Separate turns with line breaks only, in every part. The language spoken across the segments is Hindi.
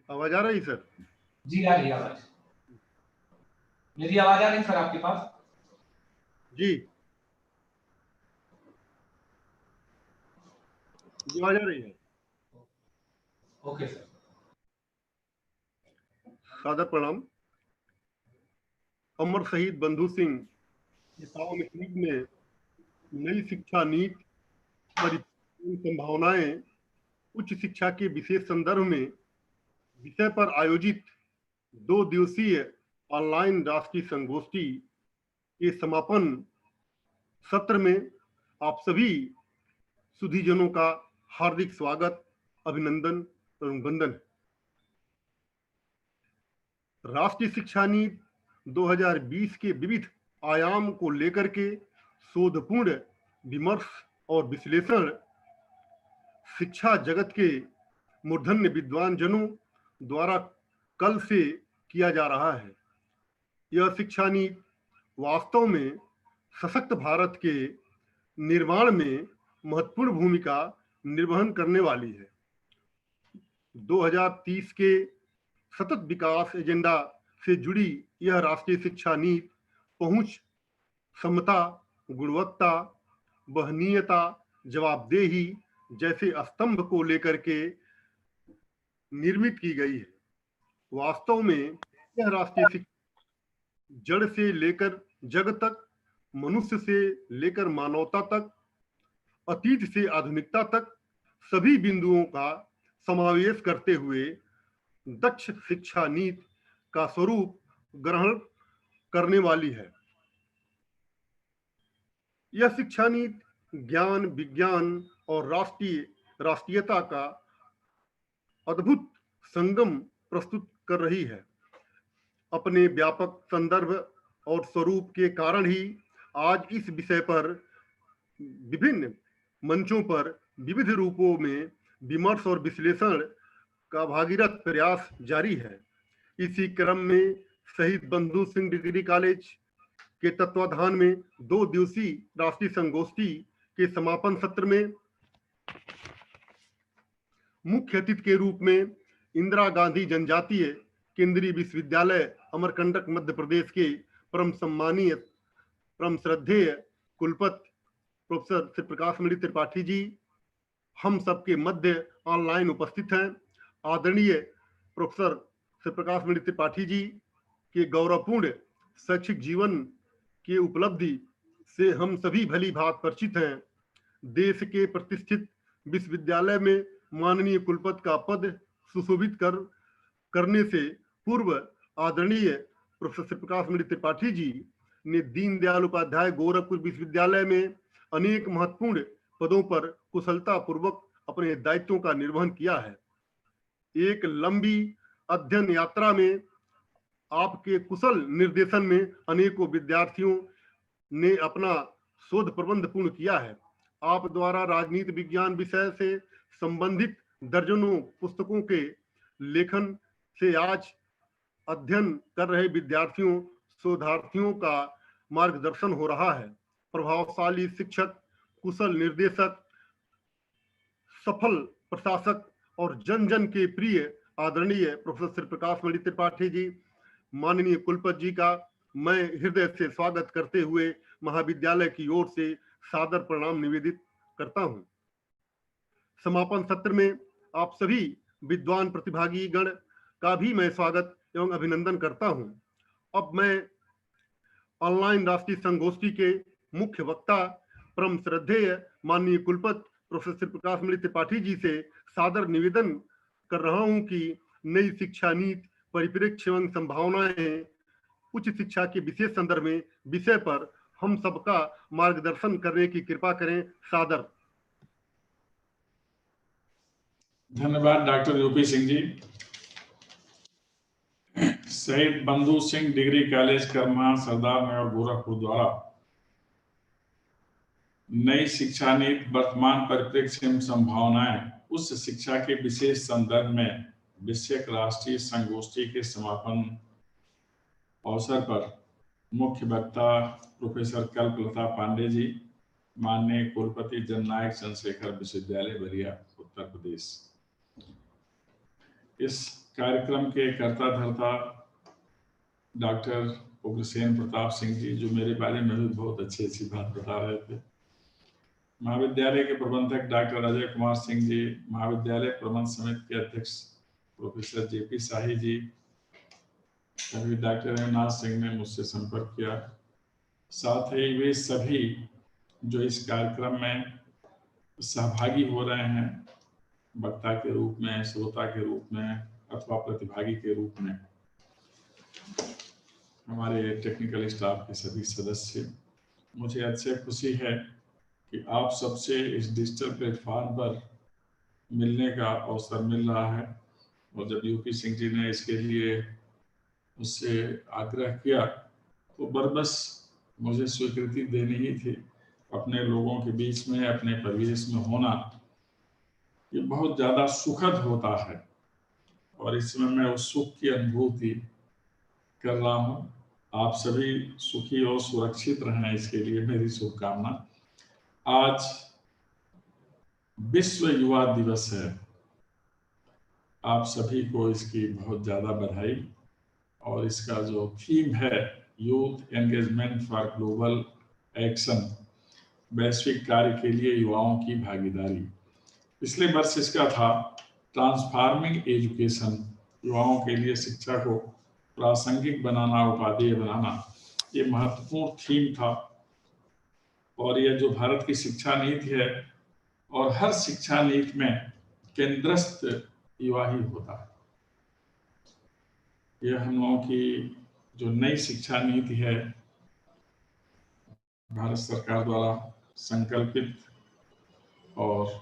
आवाज आ रही सर?
जी आ रही है आवाज। मेरी आवाज आ रही है सर आपके पास?
जी जी आवाज आ रही है।
Okay sir.
सादर प्रणाम। अमर शहीद बंधु सिंह नेताओं में नई शिक्षा नीति परिपूर्ण संभावनाएं उच्च शिक्षा के विशेष संदर्भ में विषय पर आयोजित 2 दिवसीय ऑनलाइन राष्ट्रीय संगोष्ठी के समापन सत्र में आप सभी सुधीजनों का हार्दिक स्वागत, अभिनंदन एवं वंदन। राष्ट्रीय शिक्षा नीति 2020 के विविध आयाम को लेकर के शोधपूर्ण विमर्श और विश्लेषण शिक्षा जगत के मूर्धन्य विद्वान जनों द्वारा कल से किया जा रहा है। यह शिक्षा नीति वास्तव में सशक्त भारत के निर्माण में महत्वपूर्ण भूमिका निर्वहन करने वाली है। 2030 के सतत विकास एजेंडा से जुड़ी यह राष्ट्रीय शिक्षा नीति पहुंच, समता, गुणवत्ता, वहनीयता, जवाबदेही जैसे स्तंभ को लेकर के निर्मित की गई है। वास्तव में यह राष्ट्रीय शिक्षा जड़ से लेकर जग तक, मनुष्य से लेकर मानवता तक, अतीत से आधुनिकता तक सभी बिंदुओं का समावेश करते हुए दक्ष शिक्षा नीति का स्वरूप ग्रहण करने वाली है। यह शिक्षा नीति ज्ञान, विज्ञान और राष्ट्रीयता का अद्भुत संगम प्रस्तुत कर रही है। अपने व्यापक संदर्भ और स्वरूप के कारण ही आज इस विषय पर विभिन्न मंचों पर विविध रूपों में विमर्श और विश्लेषण का भागीरथ प्रयास जारी है। इसी क्रम में शहीद बंधु सिंह डिग्री कॉलेज के तत्वाधान में 2 दिवसीय राष्ट्रीय संगोष्ठी के समापन सत्र में मुख्य अतिथि के रूप में इंदिरा गांधी जनजातीय केंद्रीय विश्वविद्यालय अमरकंटक मध्य प्रदेश के परम सम्मानीय, परम श्रद्धेय कुलपति प्रोफेसर श्री प्रकाश मणि त्रिपाठी जी हम सबके मध्य ऑनलाइन उपस्थित हैं। आदरणीय प्रोफेसर श्री प्रकाश मणि त्रिपाठी जी के गौरवपूर्ण शैक्षिक जीवन की उपलब्धि से हम सभी भली भांति परिचित हैं। देश के प्रतिष्ठित विश्वविद्यालय में माननीय कुलपति का पद सुशोभित करने से पूर्व आदरणीय प्रोफेसर श्री प्रकाश मणि त्रिपाठी जी ने दीनदयाल उपाध्याय गोरखपुर विश्वविद्यालय में अनेक महत्वपूर्ण पदों पर कुशलता पूर्वक अपने दायित्वों का निर्वहन किया है। एक लंबी अध्ययन यात्रा में आपके कुशल निर्देशन में अनेकों विद्यार्थियों ने अपना शोध प्रबंध पूर्ण किया है। आप द्वारा राजनीति विज्ञान विषय से संबंधित दर्जनों पुस्तकों के लेखन से आज अध्ययन कर रहे विद्यार्थियों, शोधार्थियों का मार्गदर्शन हो रहा है। प्रभावशाली शिक्षक, कुशल निर्देशक, सफल प्रशासक और जन जन के प्रिय आदरणीय प्रोफेसर श्री प्रकाश मणि त्रिपाठी जी, माननीय कुलपति जी का मैं हृदय से स्वागत करते हुए महाविद्यालय की ओर से सादर प्रणाम निवेदित करता हूं। समापन सत्र में आप सभी विद्वान प्रतिभागी गण का भी मैं स्वागत एवं अभिनंदन करता हूं। अब मैं ऑनलाइन राष्ट्रीय संगोष्ठी के मुख्य वक्ता परम श्रद्धेय माननीय कुलपति प्रोफेसर श्री प्रकाश मणि त्रिपाठी जी से सादर निवेदन कर रहा हूं कि नई शिक्षा नीति परिप्रेक्ष्य एवं संभावनाएं उच्च शिक्षा के विशेष संदर्भ में विषय पर हम सबका मार्गदर्शन करने की कृपा करें। सादर।
धन्यवाद डॉक्टर यूपी सिंह जी। शहीद बंधु सिंह डिग्री कॉलेज करमा सरदार नगर गोरखपुर द्वारा नई शिक्षा नीति वर्तमान परिप्रेक्ष्य एवं संभावनाएं उच्च शिक्षा के विशेष संदर्भ में विषयक राष्ट्रीय संगोष्ठी के समापन अवसर पर मुख्य वक्ता प्रोफेसर कल्पलता पांडे जी, माननीय कुलपति जननायक चंद्रशेखर विश्वविद्यालय बलिया उत्तर प्रदेश। इस कार्यक्रम के कर्ता धर्ता डॉक्टर उग्रसेन प्रताप सिंह जी, जो मेरे बारे में भी बहुत अच्छी बात बता रहे थे, महाविद्यालय के प्रबंधक डॉक्टर अजय कुमार सिंह जी, महाविद्यालय प्रबंध समिति के अध्यक्ष प्रोफेसर जेपी शाही जी, कभी डॉक्टर रघुनाथ सिंह ने मुझसे संपर्क किया। साथ ही वे सभी जो इस कार्यक्रम में सहभागी हो रहे हैं, वक्ता के रूप में, श्रोता के रूप में अथवा प्रतिभागी के रूप में, हमारे टेक्निकल स्टाफ के सभी सदस्य, मुझे अच्छी खुशी है कि आप सबसे इस डिजिटल प्लेटफॉर्म पर मिलने का अवसर मिल रहा है। और जब यूपी सिंह जी ने इसके लिए मुझसे आग्रह किया तो बस मुझे स्वीकृति देनी ही थी। अपने लोगों के बीच में, अपने परिवेश में होना ये बहुत ज़्यादा सुखद होता है और इसमें मैं उस सुख की अनुभूति कर रहा हूँ। आप सभी सुखी और सुरक्षित रहें, इसके लिए मेरी शुभकामना। आज विश्व युवा दिवस है। आप सभी को इसकी बहुत ज़्यादा बधाई। और इसका जो थीम है youth engagement for global action, वैश्विक कार्य के लिए युवाओं की भागीदारी। पिछले वर्ष इसका था ट्रांसफार्मिंग एजुकेशन, युवाओं के लिए शिक्षा को प्रासंगिक बनाना, उपादेय बनाना, ये महत्वपूर्ण थीम था। और यह जो भारत की शिक्षा नीति है, और हर शिक्षा नीति में केंद्रस्थ युवा ही होता है। यह हम लोगों की जो नई शिक्षा नीति है, भारत सरकार द्वारा संकल्पित और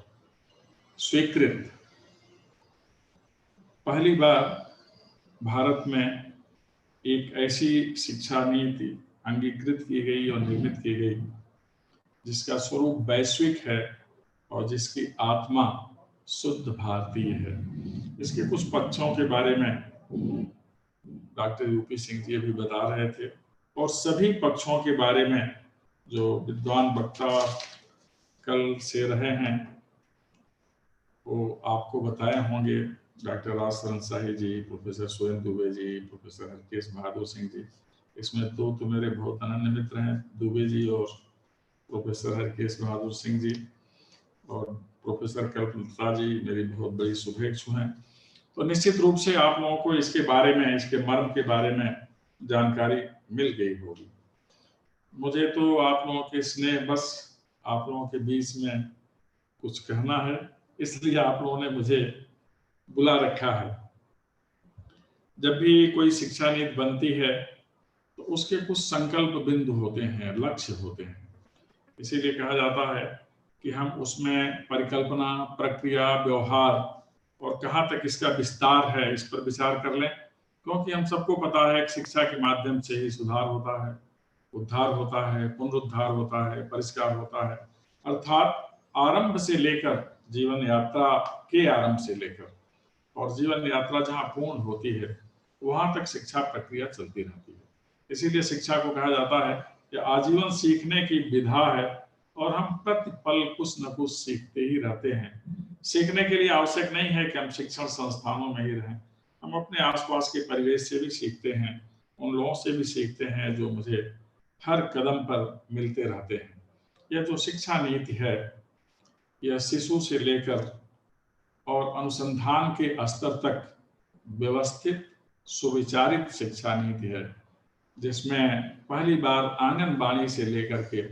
स्वीकृत, पहली बार भारत में एक ऐसी शिक्षा नीति अंगीकृत की गई और निर्मित की गई जिसका स्वरूप वैश्विक है और जिसकी आत्मा शुद्ध भारतीय है। इसके कुछ पक्षों के बारे में डॉक्टर यूपी सिंह जी अभी बता रहे थे, और सभी पक्षों के बारे में जो विद्वान वक्ता कल से रहे हैं वो आपको बताए होंगे। डॉक्टर राजशरण शाही जी, प्रोफेसर सोहेल दुबे जी, प्रोफेसर हरकेश बहादुर सिंह जी, इसमें दो तो मेरे बहुत अनन्य मित्र हैं, दुबे जी और प्रोफेसर हरकेश बहादुर सिंह जी, और प्रोफेसर कल्पलता जी मेरी बहुत बड़ी शुभेच्छु हैं। तो निश्चित रूप से आप लोगों को इसके बारे में, इसके मर्म के बारे में जानकारी मिल गई होगी। मुझे तो आप लोगों के स्नेह बस आप लोगों के बीच में कुछ कहना है, इसलिए आप लोगों ने मुझे बुला रखा है। जब भी कोई शिक्षा नीति बनती है तो उसके कुछ संकल्प बिंदु होते हैं, लक्ष्य होते हैं। इसीलिए कहा जाता है कि हम उसमें परिकल्पना, प्रक्रिया, व्यवहार और कहाँ तक इसका विस्तार है, इस पर विचार कर लें। क्योंकि हम सबको पता है कि शिक्षा के माध्यम से ही सुधार होता है, उद्धार होता है, पुनरुद्धार होता है, परिष्कार होता है। अर्थात आरंभ से लेकर, जीवन यात्रा के आरंभ से लेकर और जीवन यात्रा जहाँ पूर्ण होती है वहां तक शिक्षा प्रक्रिया चलती रहती है। इसीलिए शिक्षा को कहा जाता है कि आजीवन सीखने की विधा है और हम प्रतिपल कुछ न कुछ सीखते ही रहते हैं। सीखने के लिए आवश्यक नहीं है कि हम शिक्षण संस्थानों में ही रहें, हम अपने आसपास के परिवेश से भी सीखते हैं, उन लोगों से भी सीखते हैं जो मुझे हर कदम पर मिलते रहते हैं। यह जो शिक्षा नीति है यह शिशु से लेकर और अनुसंधान के स्तर तक व्यवस्थित सुविचारित शिक्षा नीति है, जिसमें पहली बार आंगनबाड़ी से लेकर के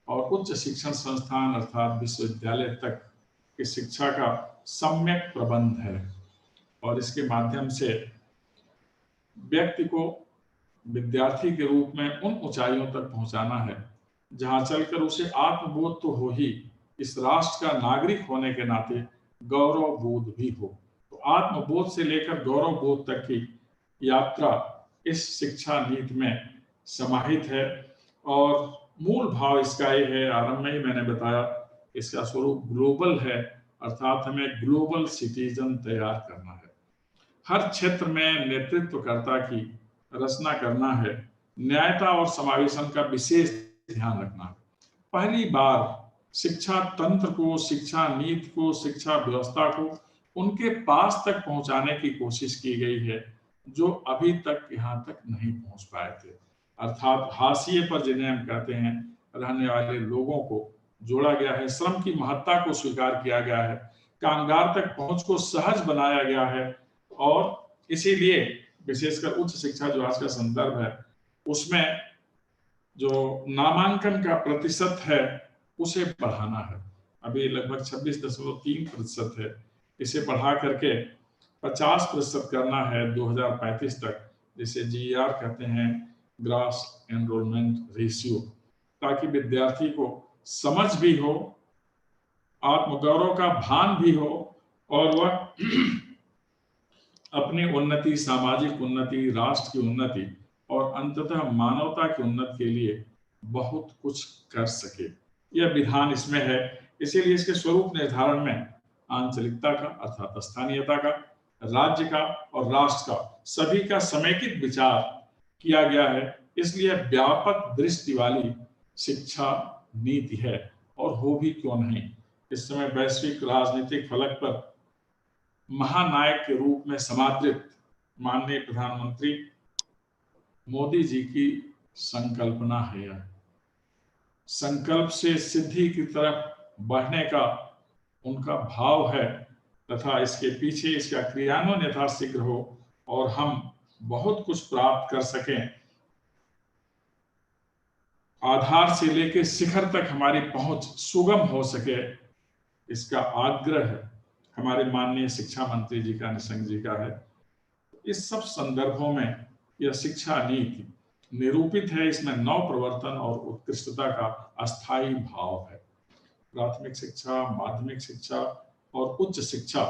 और उच्च शिक्षण संस्थान अर्थात विश्वविद्यालय तक की शिक्षा का सम्यक प्रबंध है। और इसके माध्यम से व्यक्ति को विद्यार्थी के रूप में उन ऊंचाइयों तक पहुंचाना है जहां चलकर उसे आत्मबोध तो हो ही, इस राष्ट्र का नागरिक होने के नाते गौरव बोध भी हो। तो आत्मबोध से लेकर गौरव बोध तक की यात्रा इस शिक्षा नीति में समाहित है। और मूल भाव इसका ये है, आरंभ में ही मैंने बताया, इसका स्वरूप ग्लोबल है, अर्थात हमें ग्लोबल सिटीजन तैयार करना है। हर क्षेत्र में नेतृत्वकर्ता की रचना करना है, न्यायता और समावेशन का विशेष ध्यान रखना है। पहली बार शिक्षा तंत्र को, शिक्षा नीति को, शिक्षा व्यवस्था को उनके पास तक पहुंचाने की कोशिश की गई है जो अभी तक यहाँ तक नहीं पहुंच पाए थे। अर्थात हाशिए पर जिन्हें हम कहते हैं रहने वाले लोगों को जोड़ा गया है, श्रम की महत्ता को स्वीकार किया गया है, कामगार तक पहुंच को सहज बनाया गया है और इसीलिए विशेषकर उच्च शिक्षा जो आज का संदर्भ है उसमें जो नामांकन का प्रतिशत है उसे बढ़ाना है। अभी लगभग 26.3% है, इसे बढ़ा करके 50% करना है 2035 तक, जिसे GER कहते हैं, ग्रॉस एनरोलमेंट रेशियो, ताकि विद्यार्थी को समझ भी हो, आत्मगौरव का भान भी हो और वह अपनी उन्नति, सामाजिक उन्नति, राष्ट्र की उन्नति और अंततः मानवता की उन्नति के लिए बहुत कुछ कर सके। यह विधान इसमें है। इसीलिए इसके स्वरूप निर्धारण में आंचलिकता का अर्थात स्थानीयता का, राज्य का और राष्ट्र का सभी का समेकित विचार किया गया है। इसलिए व्यापक दृष्टि वाली शिक्षा नीति है और हो भी क्यों नहीं। इस समय वैश्विक राजनीतिक फलक पर महानायक के रूप में समादृत माननीय प्रधानमंत्री मोदी जी की संकल्पना है। यह संकल्प से सिद्धि की तरफ बढ़ने का उनका भाव है तथा इसके पीछे इसका क्रियान्वयन यथाशीघ्र हो और हम बहुत कुछ प्राप्त कर सकें, आधार से लेकर शिखर तक हमारी पहुंच सुगम हो सके, इसका आग्रह हमारे माननीय शिक्षा मंत्री जी का, निशंक जी का है। इस सब संदर्भों में यह शिक्षा नीति निरूपित है। इसमें नव प्रवर्तन और उत्कृष्टता का अस्थायी भाव है। प्राथमिक शिक्षा, माध्यमिक शिक्षा और उच्च शिक्षा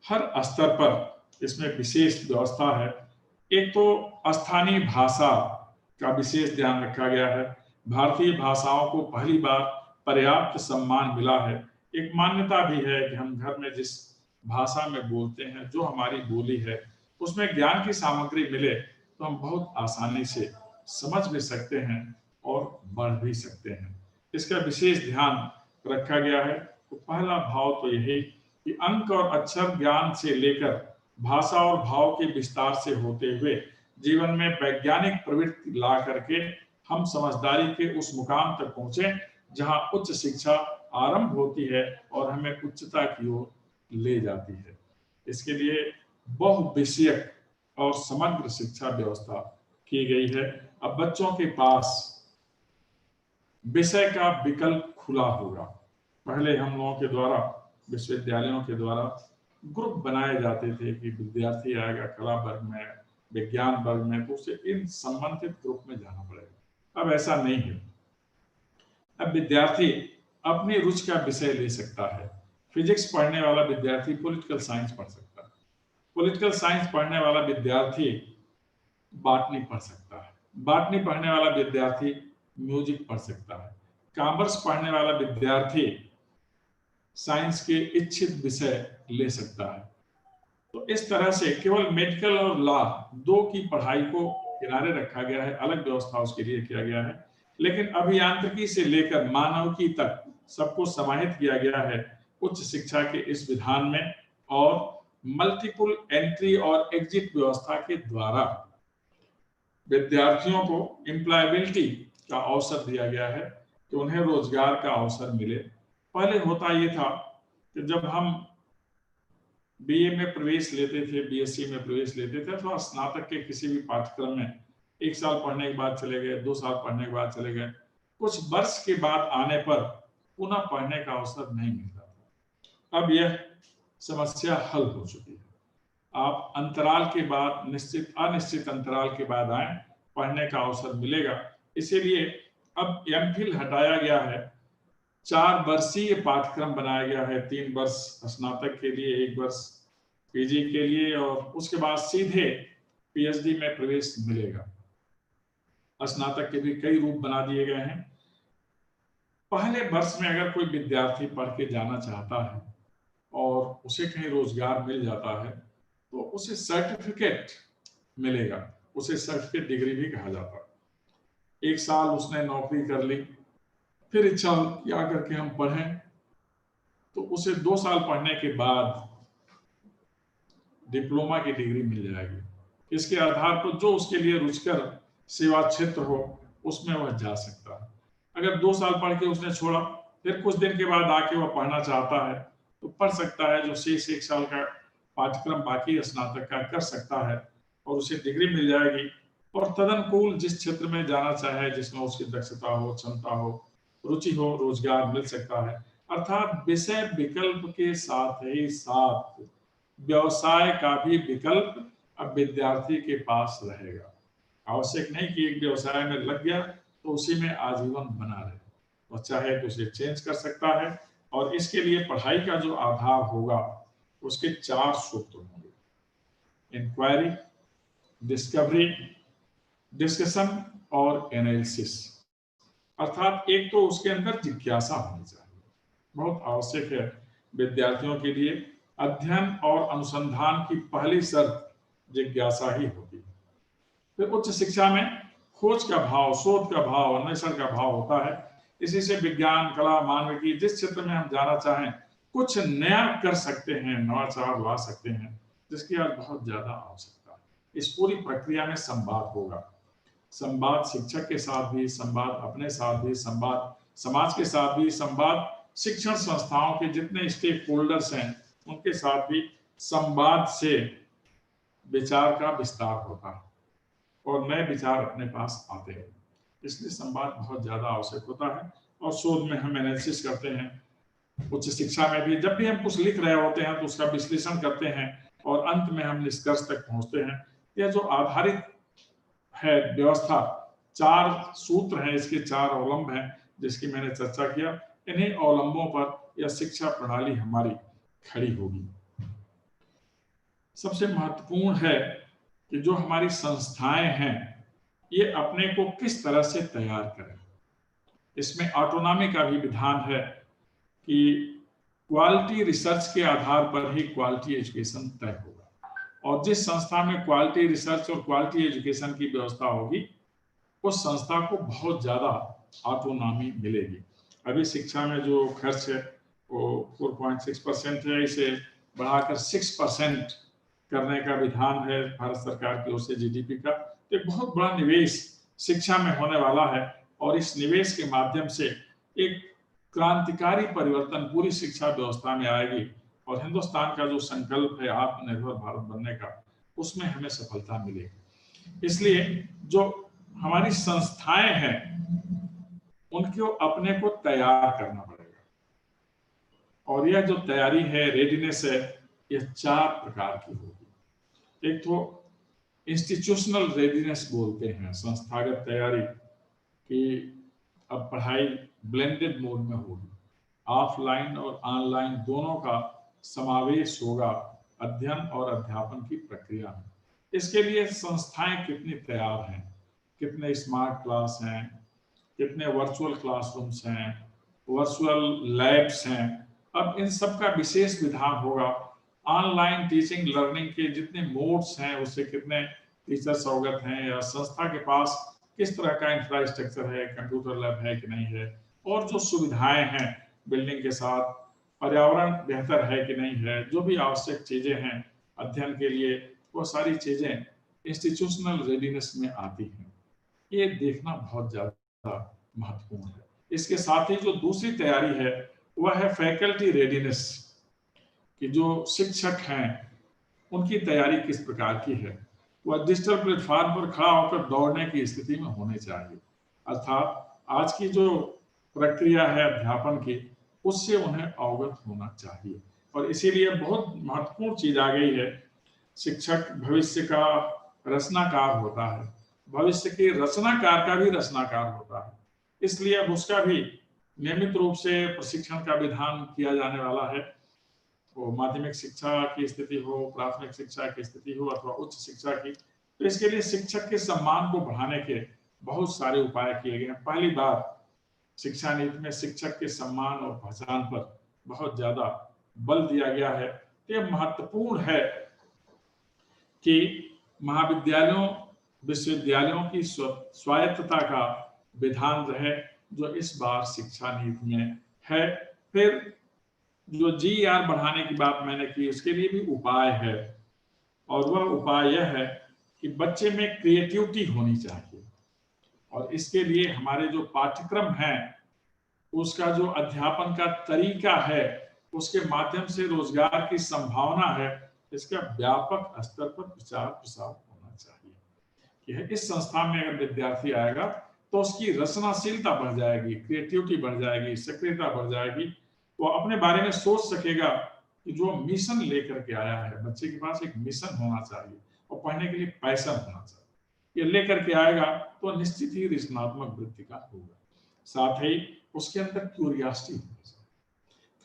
हर स्तर पर इसमें विशेष व्यवस्था है। एक तो स्थानीय भाषा का विशेष ध्यान रखा गया है। भारतीय भाषाओं को पहली बार पर्याप्त सम्मान मिला है। एक मान्यता भी है कि हम घर में जिस भाषा में बोलते हैं, जो हमारी बोली है, उसमें ज्ञान की सामग्री मिले तो हम बहुत आसानी से समझ भी सकते हैं और बढ़ भी सकते हैं। इसका विशेष ध्यान रखा गया है। तो पहला भाव तो यही कि अंक और अक्षर ज्ञान से लेकर भाषा और भाव के विस्तार से होते हुए जीवन में वैज्ञानिक प्रवृत्ति ला करके हम समझदारी के उस मुकाम तक पहुंचे जहां उच्च शिक्षा आरंभ होती है और हमें उच्चता की ओर ले जाती है। इसके लिए बहुविषयक और समग्र शिक्षा व्यवस्था की गई है। अब बच्चों के पास विषय का विकल्प खुला होगा। पहले हम लोगों के द्वारा, विश्वविद्यालयों के द्वारा ग्रुप बनाए जाते थे कि विद्यार्थी आएगा कला वर्ग में, विज्ञान वर्ग में, तो उसे इन संबंधित ग्रुप में जाना पड़ेगा। अब ऐसा नहीं है। अब विद्यार्थी अपनी रुचि का विषय ले सकता है। फिजिक्स पढ़ने वाला विद्यार्थी पॉलिटिकल साइंस पढ़ सकता है। पॉलिटिकल साइंस पढ़ने वाला विद्यार्थी बॉटनी पढ़ सकता है। बॉटनी पढ़ने वाला विद्यार्थी म्यूजिक पढ़ सकता है। कॉमर्स पढ़ने वाला विद्यार्थी साइंस के इच्छित विषय ले सकता है। तो इस तरह से केवल मेडिकल और लॉ दो की पढ़ाई को किनारे रखा गया है, अलग व्यवस्था उसके लिए किया गया है। लेकिन अभियांत्रिकी से लेकर मानविकी तक सबको समाहित किया गया है उच्च शिक्षा के इस विधान में, और मल्टीपल एंट्री और एग्जिट व्यवस्था के द्वारा विद्यार्थियों को एम्प्लॉयबिलिटी का अवसर दिया गया है कि उन्हें रोजगार का अवसर मिले। पहले होता ये था कि जब हम बीए में प्रवेश लेते थे, बीएससी में प्रवेश लेते थे, तो स्नातक के किसी भी पाठ्यक्रम में 1 साल पढ़ने के बाद चले गए, 2 साल पढ़ने के बाद चले गए, कुछ वर्ष के बाद आने पर पुनः पढ़ने का अवसर नहीं मिलता था। अब यह समस्या हल हो चुकी है। आप अंतराल के बाद, निश्चित अनिश्चित अंतराल के बाद आए, पढ़ने का अवसर मिलेगा। इसीलिए अब एमफिल हटाया गया है, 4 वर्षीय पाठ्यक्रम बनाया गया है, 3 वर्ष स्नातक के लिए, 1 वर्ष पीजी के लिए, और उसके बाद सीधे पीएचडी में प्रवेश मिलेगा। स्नातक के भी कई रूप बना दिए गए हैं। पहले वर्ष में अगर कोई विद्यार्थी पढ़ के जाना चाहता है और उसे कहीं रोजगार मिल जाता है तो उसे सर्टिफिकेट मिलेगा, उसे सर्टिफिकेट डिग्री भी कहा जाता है। 1 साल उसने नौकरी कर ली, फिर इच्छा क्या करके हम पढ़ें, तो उसे 2 साल पढ़ने के बाद डिप्लोमा की डिग्री मिल जाएगी। इसके आधार पर जो उसके लिए रुचिकर सेवा क्षेत्र हो उसमें वह जा सकता है। अगर 2 साल पढ़ के उसने छोड़ा, फिर कुछ दिन के बाद आके वह पढ़ना चाहता है तो पढ़ सकता है, जो शेष 1 साल का पाठ्यक्रम बाकी स्नातक का कर सकता है और उसे डिग्री मिल जाएगी। और तदनुकूल जिस क्षेत्र में जाना चाहे, जिसमें उसकी दक्षता हो, क्षमता हो, रुचि हो, रोजगार मिल सकता है। अर्थात विषय विकल्प के साथ ही साथ व्यवसाय का भी विकल्प अब विद्यार्थी के पास रहेगा। आवश्यक नहीं कि एक व्यवसाय में लग गया तो उसी में आजीवन बना रहे, वह चाहे तो उसे चेंज कर सकता है। और इसके लिए पढ़ाई का जो आधार होगा उसके 4 सूत्र होंगे: इंक्वायरी, डिस्कवरी, डिस्कशन और एनालिसिस। अर्थात एक तो उसके अंदर जिज्ञासा होनी चाहिए, बहुत आवश्यक है। विद्यार्थियों के लिए अध्ययन और अनुसंधान की पहली शर्त जिज्ञासा ही होती है। फिर उच्च शिक्षा में खोज का भाव, शोध का भाव, अन्वेषण का भाव होता है। इसी से विज्ञान, कला, मानविकी जिस क्षेत्र में हम जाना चाहें कुछ नया कर सकते हैं, नवाचार ला सकते हैं, जिसकी आज बहुत ज्यादा आवश्यकता है। इस पूरी प्रक्रिया में संवाद होगा, संवाद शिक्षक के साथ भी, संवाद अपने साथ भी, संवाद समाज के साथ भी, संवाद शिक्षण संस्थाओं के जितने स्टेक होल्डर्स हैं उनके साथ भी। संवाद से विचार का विस्तार होता है और नए विचार अपने पास आते हैं, इसलिए संवाद बहुत ज्यादा आवश्यक होता है। और शोध में हम एनालिसिस करते हैं। उच्च शिक्षा में भी जब भी हम कुछ लिख रहे होते हैं तो उसका विश्लेषण करते हैं और अंत में हम निष्कर्ष तक पहुंचते हैं। यह जो आधारित है व्यवस्था, 4 सूत्र हैं, इसके 4 अवलंब हैं जिसकी मैंने चर्चा किया। इन्हीं अवलंबों पर यह शिक्षा प्रणाली हमारी खड़ी होगी। सबसे महत्वपूर्ण है कि जो हमारी संस्थाएं हैं ये अपने को किस तरह से तैयार करें। इसमें ऑटोनॉमी का भी विधान है कि क्वालिटी रिसर्च के आधार पर ही क्वालिटी एजुकेशन तय होगा। और जिस संस्था में क्वालिटी रिसर्च और क्वालिटी एजुकेशन की व्यवस्था होगी उस संस्था को बहुत ज्यादा ऑटोनॉमी मिलेगी। अभी शिक्षा में जो खर्च है वो 4.6% है, इसे बढ़ाकर 6% करने का विधान है भारत सरकार की ओर से जीडीपी का। तो एक बहुत बड़ा निवेश शिक्षा में होने वाला है और इस निवेश के माध्यम से एक क्रांतिकारी परिवर्तन पूरी शिक्षा व्यवस्था में आएगी और हिंदुस्तान का जो संकल्प है आत्मनिर्भर भारत बनने का, उसमें हमें सफलता मिलेगी। इसलिए जो हमारी संस्थाएं हैं उनको अपने को तैयार करना पड़ेगा। और यह जो तैयारी है, रेडीनेस है, यह 4 प्रकार की होगी। एक तो इंस्टीट्यूशनल रेडीनेस बोलते हैं, संस्थागत तैयारी, कि अब पढ़ाई ब्लेंडेड मोड में होगी, ऑफलाइन और ऑनलाइन दोनों का समावेश होगा अध्ययन और अध्यापन की प्रक्रिया में। इसके लिए संस्थाएं कितनी तैयार हैं, कितने स्मार्ट क्लास हैं, कितने वर्चुअल क्लासरूम्स हैं, वर्चुअल लैब्स हैं। अब इन सब का विशेष विधान होगा। ऑनलाइन टीचिंग लर्निंग के जितने मोड्स हैं उससे कितने टीचर्स अवगत हैं, या संस्था के पास किस तरह का इंफ्रास्ट्रक्चर है, कंप्यूटर लैब है कि नहीं है, और जो सुविधाएं हैं बिल्डिंग के साथ, पर्यावरण बेहतर है कि नहीं है, जो भी आवश्यक चीजें हैं अध्ययन के लिए, वो सारी चीजें इंस्टीट्यूशनल रेडीनेस में आती हैं। ये देखना बहुत ज्यादा महत्वपूर्ण है। इसके साथ ही जो दूसरी तैयारी है वह है फैकल्टी रेडीनेस, कि जो शिक्षक हैं उनकी तैयारी किस प्रकार की है। वह डिजिटल प्लेटफॉर्म पर खड़ा होकर दौड़ने की स्थिति में होने चाहिए। अर्थात आज की जो प्रक्रिया है अध्यापन की, उससे उन्हें अवगत होना चाहिए। और इसीलिए बहुत महत्वपूर्ण चीज आ गई है, शिक्षक भविष्य का रचनाकार होता है, भविष्य के रचनाकार का भी रचनाकार होता है। इसलिए अब उसका भी नियमित रूप से प्रशिक्षण का विधान किया जाने वाला है। वो माध्यमिक शिक्षा की स्थिति हो, प्राथमिक शिक्षा की स्थिति हो अथवा उच्च शिक्षा की, तो इसके लिए शिक्षक के सम्मान को बढ़ाने के बहुत सारे उपाय किए गए हैं। पहली बार शिक्षा नीति में शिक्षक के सम्मान और पहचान पर बहुत ज्यादा बल दिया गया है। तो यह महत्वपूर्ण है कि महाविद्यालयों, विश्वविद्यालयों की स्वायत्तता का विधान रहे, जो इस बार शिक्षा नीति में है। फिर जो जीआर बढ़ाने की बात मैंने की, उसके लिए भी उपाय है और वह उपाय यह है कि बच्चे में क्रिएटिविटी होनी चाहिए, और इसके लिए हमारे जो पाठ्यक्रम है, उसका जो अध्यापन का तरीका है, उसके माध्यम से रोजगार की संभावना है, इसका व्यापक स्तर पर प्रचार प्रसार होना चाहिए कि इस संस्था में अगर विद्यार्थी आएगा तो उसकी रचनाशीलता बढ़ जाएगी, क्रिएटिविटी बढ़ जाएगी, सक्रियता बढ़ जाएगी, वो अपने बारे में सोच सकेगा कि जो मिशन लेकर के आया है, बच्चे के पास एक मिशन होना चाहिए और पढ़ने के लिए पैशन होना चाहिए, ये लेकर के आएगा तो निश्चित ही रचनात्मक वृत्ति का होगा। साथ ही उसके अंदर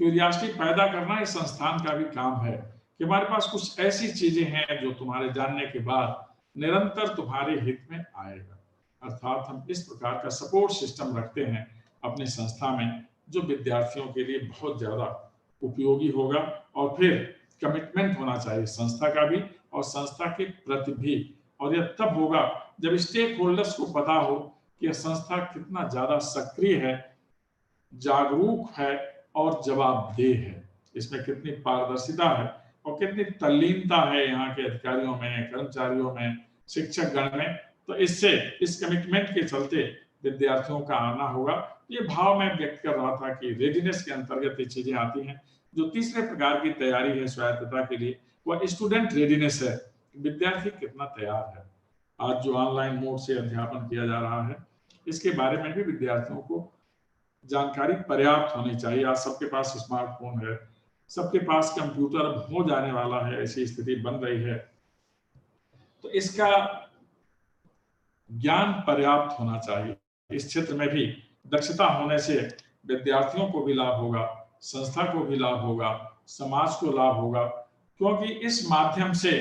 क्यूरियोसिटी पैदा करना इस संस्थान का भी काम है कि हमारे पास कुछ ऐसी चीजें हैं जो तुम्हारे जानने के बाद निरंतर तुम्हारे हित में आएगा। अर्थात हम इस प्रकार का सपोर्ट सिस्टम रखते हैं अपनी संस्था में, जो विद्यार्थियों के लिए बहुत ज्यादा उपयोगी होगा। और फिर कमिटमेंट होना चाहिए संस्था का भी और संस्था के प्रति भी, और यह तब होगा जब स्टेक होल्डर्स को पता हो कि यह संस्था कितना ज्यादा सक्रिय है, जागरूक है और जवाबदेह है, इसमें कितनी पारदर्शिता है और कितनी तल्लीनता है यहाँ के अधिकारियों में, कर्मचारियों में, शिक्षक गण में। तो इससे इस कमिटमेंट के चलते विद्यार्थियों का आना होगा। ये भाव मैं व्यक्त कर रहा था कि रेडीनेस के अंतर्गत ये चीजें आती हैं। जो तीसरे प्रकार की तैयारी है स्वायत्तता के लिए, वह स्टूडेंट रेडीनेस है, विद्यार्थी कितना तैयार है। आज जो ऑनलाइन मोड से अध्यापन किया जा रहा है, इसके बारे में भी विद्यार्थियों को जानकारी पर्याप्त होनी चाहिए। आज सबके पास स्मार्टफोन है, सबके पास कंप्यूटर हो जाने वाला है, ऐसी स्थिति बन रही है, तो इसका ज्ञान पर्याप्त होना चाहिए। इस क्षेत्र में भी दक्षता होने से विद्यार्थियों को भी लाभ होगा, संस्था को भी लाभ होगा, समाज को लाभ होगा, क्योंकि इस माध्यम से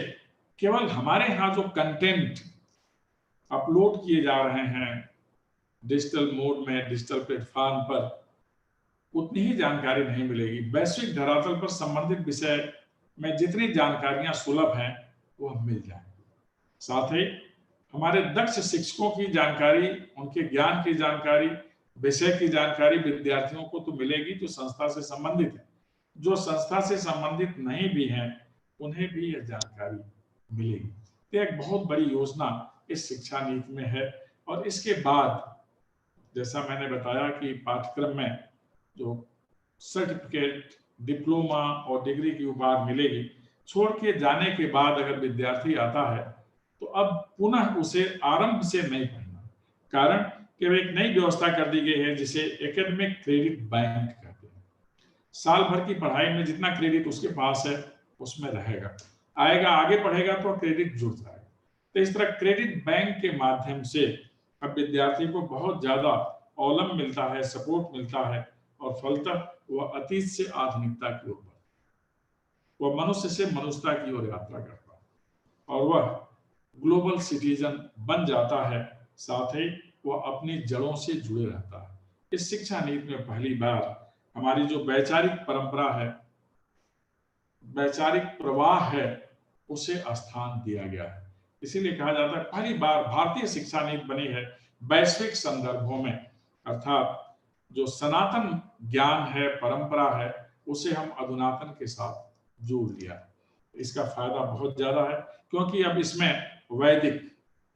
केवल हमारे यहाँ जो कंटेंट अपलोड किए जा रहे हैं डिजिटल मोड में, डिजिटल प्लेटफॉर्म पर, उतनी ही जानकारी नहीं मिलेगी। वैश्विक धरातल पर संबंधित विषय में जितनी जानकारियां सुलभ हैं वो हम मिल जाएंगी। साथ ही हमारे दक्ष शिक्षकों की जानकारी, उनके ज्ञान की जानकारी, विषय की जानकारी विद्यार्थियों को तो मिलेगी जो संस्था से संबंधित है। जो संस्था से संबंधित नहीं भी हैं उन्हें भी यह जानकारी मिलेगी। तो एक बहुत बड़ी योजना इस शिक्षा नीति में है। और इसके बाद जैसा मैंने बताया कि पाठ्यक्रम में जो सर्टिफिकेट, डिप्लोमा और डिग्री की उपाधि मिलेगी, छोड़ के जाने के बाद अगर विद्यार्थी आता है तो अब पुनः उसे आरंभ से नहीं पढ़ना, कारण कि एक नई व्यवस्था कर दी गई है जिसे एकेडमिक क्रेडिट बैंक कहते हैं। साल भर की पढ़ाई में जितना क्रेडिट उसके पास है उसमें रहेगा, आएगा आगे पढ़ेगा तो क्रेडिट जुड़ जाएगा। तो इस तरह क्रेडिट बैंक के माध्यम से अब विद्यार्थी को बहुत ज्यादा औलम मिलता है, सपोर्ट मिलता है, और फलतः वह अतीत से आधुनिकता की ओर बढ़ता है, वह मनुष्य से मनुष्यता की ओर यात्रा करता है और वह ग्लोबल सिटीजन बन जाता है। साथ ही वह अपनी जड़ों से जुड़े रहता है। इस शिक्षा नीति में पहली बार हमारी जो वैचारिक परंपरा है, वैचारिक प्रवाह है, उसे स्थान दिया गया है। इसीलिए कहा जाता है पहली बार भारतीय शिक्षा नीति बनी है वैश्विक संदर्भों में, अर्थात जो सनातन ज्ञान है, परंपरा है, उसे हम अधुनातन के साथ जोड़ लिया। इसका फायदा बहुत ज्यादा है क्योंकि अब इसमें वैदिक,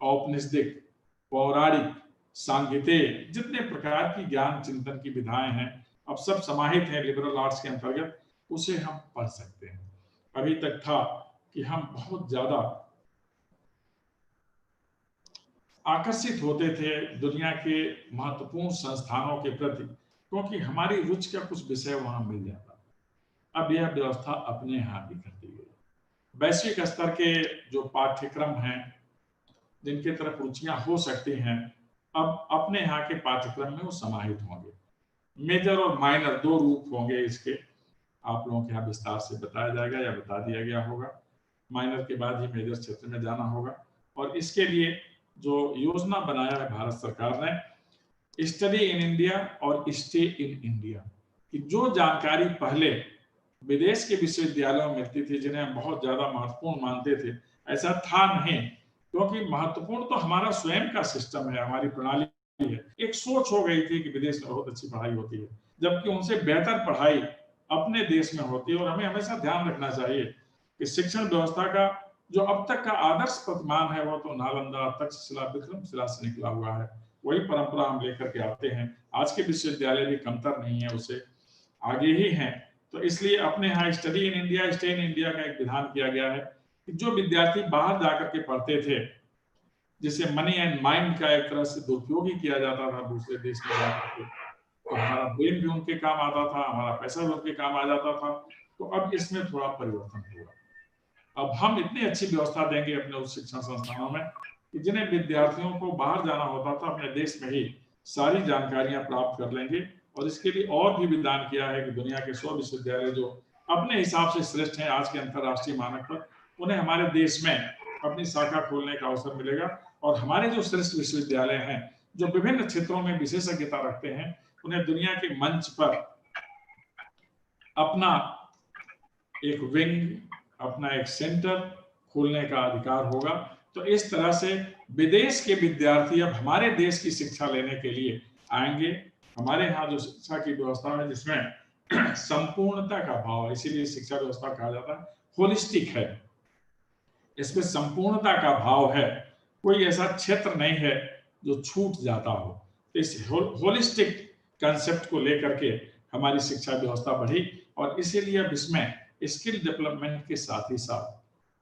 औपनिषदिक, पौराणिक, सांगीतिक जितने प्रकार की ज्ञान चिंतन की विधाएं हैं अब सब समाहित हैं लिबरल आर्ट्स के अंतर्गत, उसे हम पढ़ सकते हैं। अभी तक था कि हम बहुत ज्यादा आकर्षित होते थे दुनिया के महत्वपूर्ण संस्थानों के प्रति क्योंकि हमारी रुचि का कुछ विषय वहां मिल जाता। अब यह व्यवस्था अपने यहाँ भी कर दी गई। वैश्विक स्तर के जो पाठ्यक्रम हैं जिनके तरफ रुचियां हो सकती हैं, अब अपने यहाँ के पाठ्यक्रम में वो समाहित होंगे। मेजर और माइनर दो रूप होंगे इसके, आप लोगों के यहाँ विस्तार से बताया जाएगा या बता दिया गया होगा। माइनर के बाद ही मेजर क्षेत्र में जाना होगा और इसके लिए जो योजना बनाया है भारत सरकार ने, स्टडी इन इंडिया और स्टे इन इंडिया, कि जो जानकारी पहले विदेश के विश्वविद्यालयों में मिलती थी जिन्हें हम बहुत ज्यादा महत्वपूर्ण मानते थे, ऐसा था नहीं, क्योंकि महत्वपूर्ण तो हमारा स्वयं का सिस्टम है, हमारी प्रणाली है। एक सोच हो गई थी कि विदेश में बहुत अच्छी पढ़ाई होती है, जबकि उनसे बेहतर पढ़ाई अपने देश में होती है। और हमें हमेशा ध्यान रखना चाहिए कि शिक्षण व्यवस्था का जो अब तक का आदर्श प्रतिमान है वो तो नालंदा, तक्षशिला, विक्रमशिला से निकला हुआ है। वही परंपरा हम लेकर के आते हैं। आज के विश्वविद्यालय भी कमतर नहीं है, उससे आगे ही हैं। तो इसलिए अपने यहाँ study in India, stay in India का एक विधान किया गया है कि जो विद्यार्थी बाहर जाकर के पढ़ते थे, जिसे मनी एंड माइंड का एक तरह से दुरुपयोग ही किया जाता था दूसरे देश में जाकर के, तो हमारा ब्रेन भी उनके काम आता था, हमारा पैसा भी उनके काम आ जाता था। तो अब इसमें थोड़ा परिवर्तन हुआ। अब हम इतनी अच्छी व्यवस्था देंगे अपने उच्च शिक्षण संस्थानों में कि जिन्हें विद्यार्थियों को बाहर जाना होता था अपने देश में ही सारी जानकारियां प्राप्त कर लेंगे। और इसके लिए और भी विधान किया है कि दुनिया के 100 विश्वविद्यालय जो अपने हिसाब से श्रेष्ठ हैं आज के अंतर्राष्ट्रीय मानक पर, उन्हें हमारे देश में अपनी शाखा खोलने का अवसर मिलेगा। और हमारे जो श्रेष्ठ विश्वविद्यालय हैं जो विभिन्न क्षेत्रों में विशेषज्ञता रखते हैं, उन्हें दुनिया के मंच पर अपना एक विंग, अपना एक सेंटर खोलने का अधिकार होगा। तो इस तरह से विदेश के विद्यार्थी अब हमारे देश की शिक्षा लेने के लिए आएंगे। हमारे यहाँ जो शिक्षा की व्यवस्था है जिसमें संपूर्णता का भाव है, इसीलिए शिक्षा व्यवस्था कहा जाता है होलिस्टिक है, इसमें संपूर्णता का भाव है। कोई ऐसा क्षेत्र नहीं है जो छूट जाता हो। इस होलिस्टिक कंसेप्ट को लेकर के हमारी शिक्षा व्यवस्था बढ़ी और इसीलिए अब इसमें स्किल डेवलपमेंट के साथ ही साथ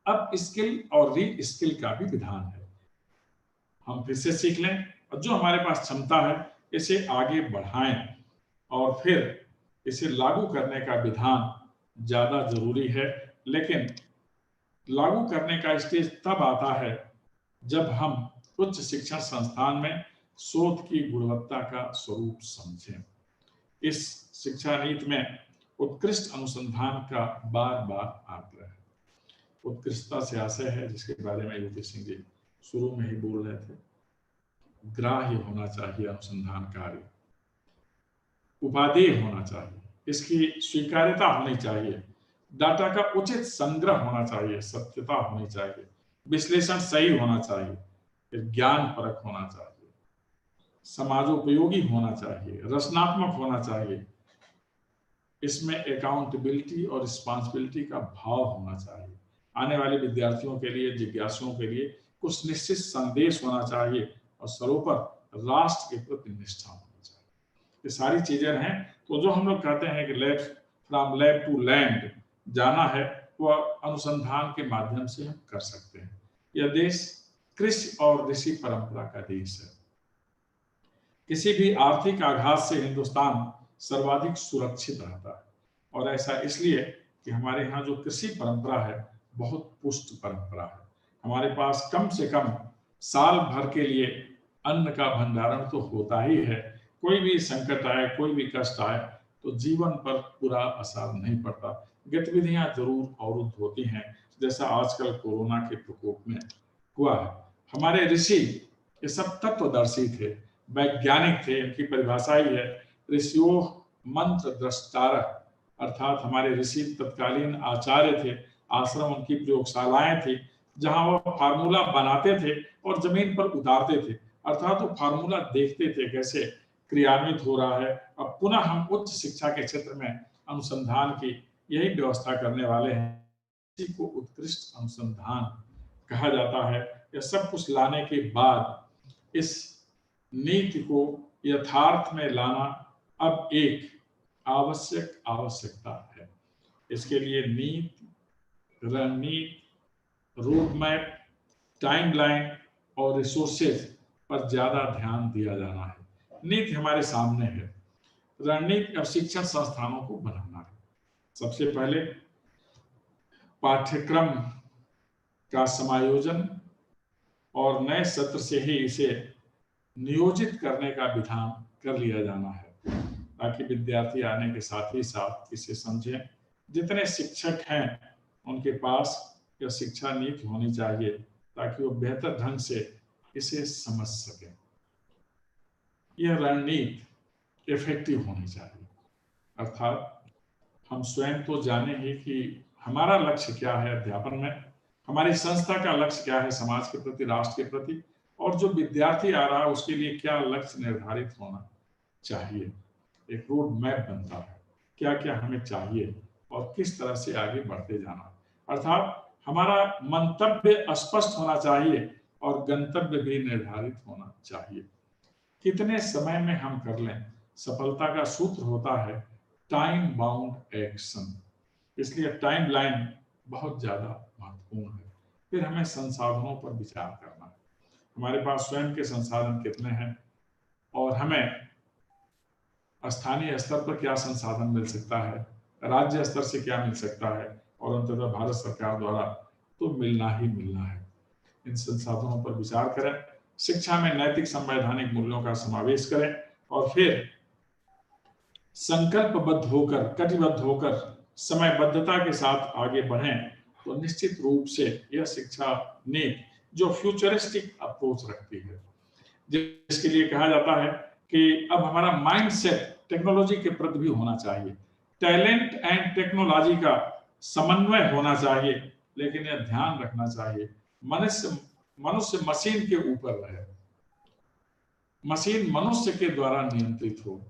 अब स्किल और री स्किल का भी विधान है। हम फिर से सीख लें और जो हमारे पास क्षमता है इसे आगे बढ़ाएं और फिर इसे लागू करने का विधान ज्यादा जरूरी है। लेकिन लागू करने का स्टेज तब आता है जब हम उच्च शिक्षण संस्थान में शोध की गुणवत्ता का स्वरूप समझें। इस शिक्षा नीति में उत्कृष्ट अनुसंधान का बार बार आग्रह है। उत्कृष्टता से आशय है जिसके बारे में युवती सिंह जी शुरू में ही बोल रहे थे, ग्राह्य होना चाहिए अनुसंधान कार्य, उपादेय होना चाहिए, इसकी स्वीकार्यता होनी चाहिए, डाटा का उचित संग्रह होना चाहिए, सत्यता होनी चाहिए, विश्लेषण सही होना चाहिए, फिर ज्ञान परक होना चाहिए, समाजोपयोगी होना चाहिए, रचनात्मक होना चाहिए, इसमें अकाउंटेबिलिटी और रिस्पांसिबिलिटी का भाव होना चाहिए, आने वाले विद्यार्थियों के लिए, जिज्ञासुओं के लिए कुछ निश्चित संदेश होना चाहिए और सर्वोपरि राष्ट्र के प्रति निष्ठा होनी चाहिए। ये सारी चीजें हैं। तो जो हम लोग कहते हैं कि lab from lab to land जाना है, वह अनुसंधान के माध्यम से हम कर सकते हैं। यह देश कृषि और ऋषि परंपरा का देश है। किसी भी आर्थिक आघात से हिंदुस्तान सर्वाधिक सुरक्षित रहता है और ऐसा इसलिए कि हमारे यहाँ जो कृषि परंपरा है बहुत पुष्ट परंपरा है। हमारे पास कम से कम साल भर के लिए अन्न का भंडारण तो होता ही है। कोई भी संकट आए, कोई भी कष्ट आए तो जीवन पर पूरा असर नहीं पड़ता। गतिविधियां जरूर अवरुद्ध होती हैं, जैसा आजकल कोरोना के प्रकोप में हुआ है। हमारे ऋषि ये सब तत्वदर्शी थे, वैज्ञानिक थे। इनकी परिभाषा ही है ऋषियों मंत्र द्रष्टारः, अर्थात हमारे ऋषि तत्कालीन आचार्य थे। आश्रम उनकी प्रयोगशालाएं थी जहां वो फार्मूला बनाते थे और जमीन पर उतारते थे, अर्थात वो फार्मूला देखते थे कैसे क्रियान्वित हो रहा है। अब पुनः हम उच्च शिक्षा के क्षेत्र में अनुसंधान की यही व्यवस्था करने वाले हैं। इसी को उत्कृष्ट अनुसंधान कहा जाता है। यह सब कुछ लाने के बाद इस नीति को यथार्थ में लाना अब एक आवश्यकता है। इसके लिए नीति, रणनीति, रोड मैप, टाइमलाइन और रिसोर्सेज पर ज्यादा ध्यान दिया जाना है। नीति हमारे सामने है, रणनीति अब शिक्षण संस्थानों को बनाना है। सबसे पहले पाठ्यक्रम का समायोजन और नए सत्र से ही इसे नियोजित करने का विधान कर लिया जाना है ताकि विद्यार्थी आने के साथ ही साथ इसे समझें। जितने शिक्षक हैं उनके पास यह शिक्षा नीति होनी चाहिए ताकि वो बेहतर ढंग से इसे समझ सकें। यह रणनीति इफेक्टिव होनी चाहिए, अर्थात हम स्वयं तो जाने ही कि हमारा लक्ष्य क्या है अध्यापन में, हमारी संस्था का लक्ष्य क्या है समाज के प्रति, राष्ट्र के प्रति, और जो विद्यार्थी आ रहा है उसके लिए क्या लक्ष्य निर्धारित होना चाहिए। एक रोड मैप बनता है, क्या क्या हमें चाहिए और किस तरह से आगे बढ़ते जाना। अर्थात हमारा मंतव्य स्पष्ट होना चाहिए और गंतव्य भी निर्धारित होना चाहिए। कितने समय में हम कर लें, सफलता का सूत्र होता है टाइम बाउंड एक्शन। इसलिए टाइम लाइन बहुत ज्यादा महत्वपूर्ण है। फिर हमें संसाधनों पर विचार करना है, हमारे पास स्वयं के संसाधन कितने हैं और हमें स्थानीय स्तर पर क्या संसाधन मिल सकता है, राज्य स्तर से क्या मिल सकता है और अंततः भारत सरकार द्वारा तो मिलना ही मिलना है। इन संसाधनों पर विचार करें, शिक्षा में नैतिक संवैधानिक मूल्यों का समावेश करें और फिर संकल्पबद्ध होकर, कटिबद्ध होकर, समयबद्धता के साथ आगे बढ़ें तो निश्चित रूप से यह शिक्षा नीति जो फ्यूचरिस्टिक अप्रोच रखती है, जिसके लिए कहा जाता है कि अब हमारा माइंडसेट टेक्नोलॉजी के प्रति भी होना चाहिए, टैलेंट एंड टेक्नोलॉजी का समन्वय होना चाहिए, लेकिन यह ध्यान रखना चाहिए मनुष्य मशीन के ऊपर रहे, मशीन मनुष्य के द्वारा नियंत्रित हो,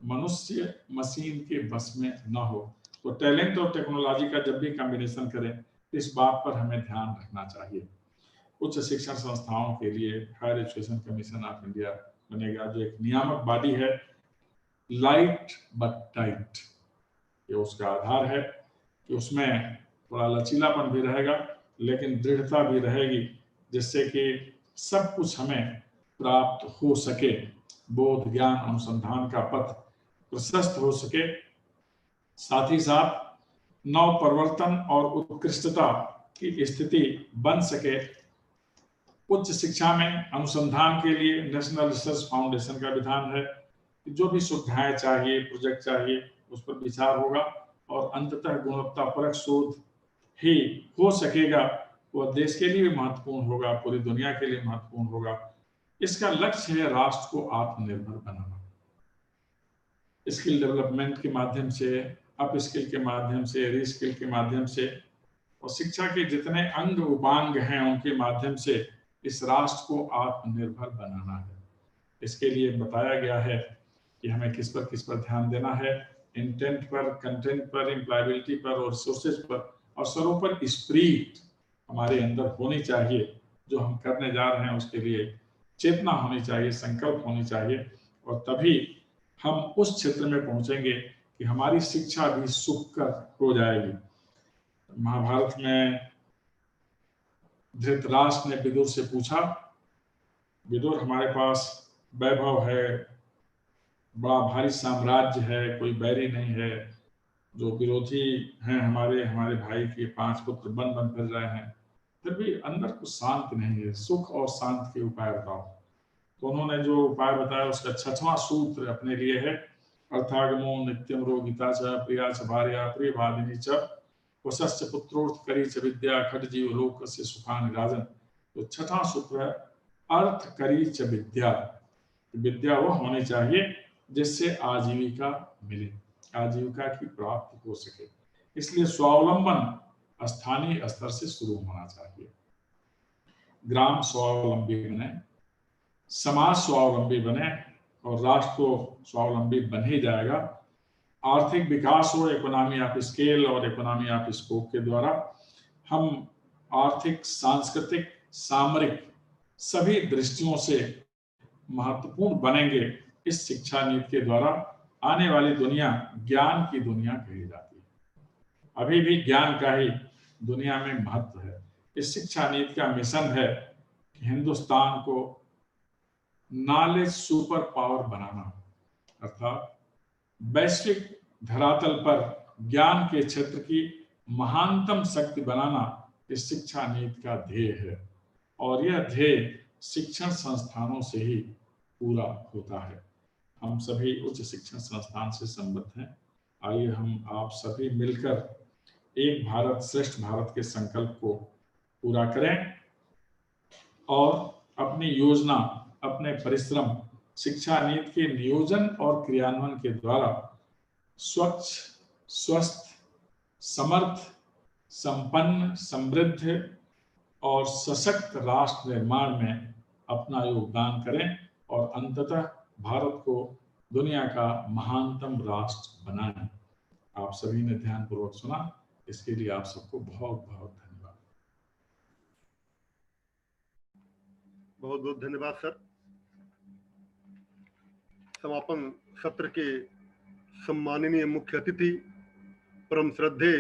मनुष्य मशीन के बस में न हो। तो टैलेंट और टेक्नोलॉजी का जब भी कॉम्बिनेशन करें तो इस बात पर हमें ध्यान रखना चाहिए। उच्च शिक्षण संस्थाओं के लिए higher education commission of India बनेगा, जो एक नियामक बॉडी है, लाइट बट टाइट। ये उसका आधार है कि उसमें थोड़ा लचीलापन भी रहेगा लेकिन दृढ़ता भी रहेगी, जिससे कि सब कुछ हमें प्राप्त हो सके, बोध ज्ञान अनुसंधान का पथ प्रशस्त हो सके, साथ ही साथ नव परिवर्तन और उत्कृष्टता की स्थिति बन सके। उच्च शिक्षा में अनुसंधान के लिए नेशनल रिसर्च फाउंडेशन का विधान है कि जो भी सुविधाएं चाहिए, प्रोजेक्ट चाहिए, उस पर विचार होगा और अंततः गुणवत्तापरक शोध ही हो सकेगा। वह देश के लिए भी महत्वपूर्ण होगा, पूरी दुनिया के लिए महत्वपूर्ण होगा। इसका लक्ष्य है राष्ट्र को आत्मनिर्भर बनाना, स्किल डेवलपमेंट के माध्यम से, अप स्किल के माध्यम से, रीस्किल के माध्यम से और शिक्षा के जितने अंग उपांग हैं उनके माध्यम से इस राष्ट्र को आत्मनिर्भर बनाना है। इसके लिए बताया गया है कि हमें किस पर ध्यान देना है, इंटेंट पर, कंटेंट पर, एम्प्लॉयबिलिटी पर और रिसोर्सेज पर, और सर्वोपरि स्पिरिट हमारे अंदर होनी चाहिए। जो हम करने जा रहे हैं उसके लिए चेतना होनी चाहिए, संकल्प होनी चाहिए और तभी हम उस क्षेत्र में पहुंचेंगे कि हमारी शिक्षा भी सुखकर हो जाएगी। महाभारत में धृतराष्ट्र ने विदुर से पूछा, विदुर हमारे पास वैभव है, बड़ा भारी साम्राज्य है, कोई बैरी नहीं है, जो विरोधी हैं हमारे भाई के 5 पुत्र बन फिर रहे हैं, फिर भी अंदर कुछ शांति नहीं है, सुख और शांति के उपाय बताओ। तो उन्होंने जो उपाय बताया उसका 6वां सूत्र अपने लिए है, अर्थागमो नित्यम रोगिता च प्रिया च भार्या प्रिय भादिनी च वशस्य पुत्रोर्थ करी च विद्या खट जीव लोक से सुखान राजन। तो 6वां सूत्र है अर्थ करी च विद्या। विद्या वो होनी चाहिए जिससे आजीविका मिले, आजीविका की प्राप्ति हो सके। इसलिए स्वावलंबन स्थानीय स्तर से शुरू होना चाहिए। ग्राम स्वावलंबी बने, समाज स्वावलंबी बने और राष्ट्र तो स्वावलंबी बन ही जाएगा। आर्थिक विकास हो इकोनॉमी ऑफ स्केल और इकोनॉमी ऑफ स्कोप के द्वारा, हम आर्थिक, सांस्कृतिक, सामरिक सभी दृष्टियों से महत्वपूर्ण बनेंगे। इस शिक्षा नीति के द्वारा आने वाली दुनिया ज्ञान की दुनिया कही जाती है। अभी भी ज्ञान का ही दुनिया में महत्व है। इस शिक्षा नीति का मिशन है कि हिंदुस्तान को नॉलेज सुपर पावर बनाना, अर्थात वैश्विक धरातल पर ज्ञान के क्षेत्र की महानतम शक्ति बनाना इस शिक्षा नीति का ध्येय है और यह ध्येय शिक्षण संस्थानों से ही पूरा होता है। हम सभी उच्च शिक्षण संस्थान से संबद्ध हैं। आइए हम आप सभी मिलकर एक भारत श्रेष्ठ भारत के संकल्प को पूरा करें और अपनी योजना, अपने परिश्रम शिक्षा नीति के नियोजन और क्रियान्वयन के द्वारा स्वच्छ, स्वस्थ, समर्थ, संपन्न, समृद्ध और सशक्त राष्ट्र निर्माण में अपना योगदान करें और अंततः भारत को दुनिया का महानतम राष्ट्र बनाएं। आप सभी ने ध्यानपूर्वक सुना, इसके लिए आप सबको बहुत बहुत धन्यवाद।
बहुत बहुत धन्यवाद सर। समापन सत्र के सम्माननीय मुख्य अतिथि, परम श्रद्धेय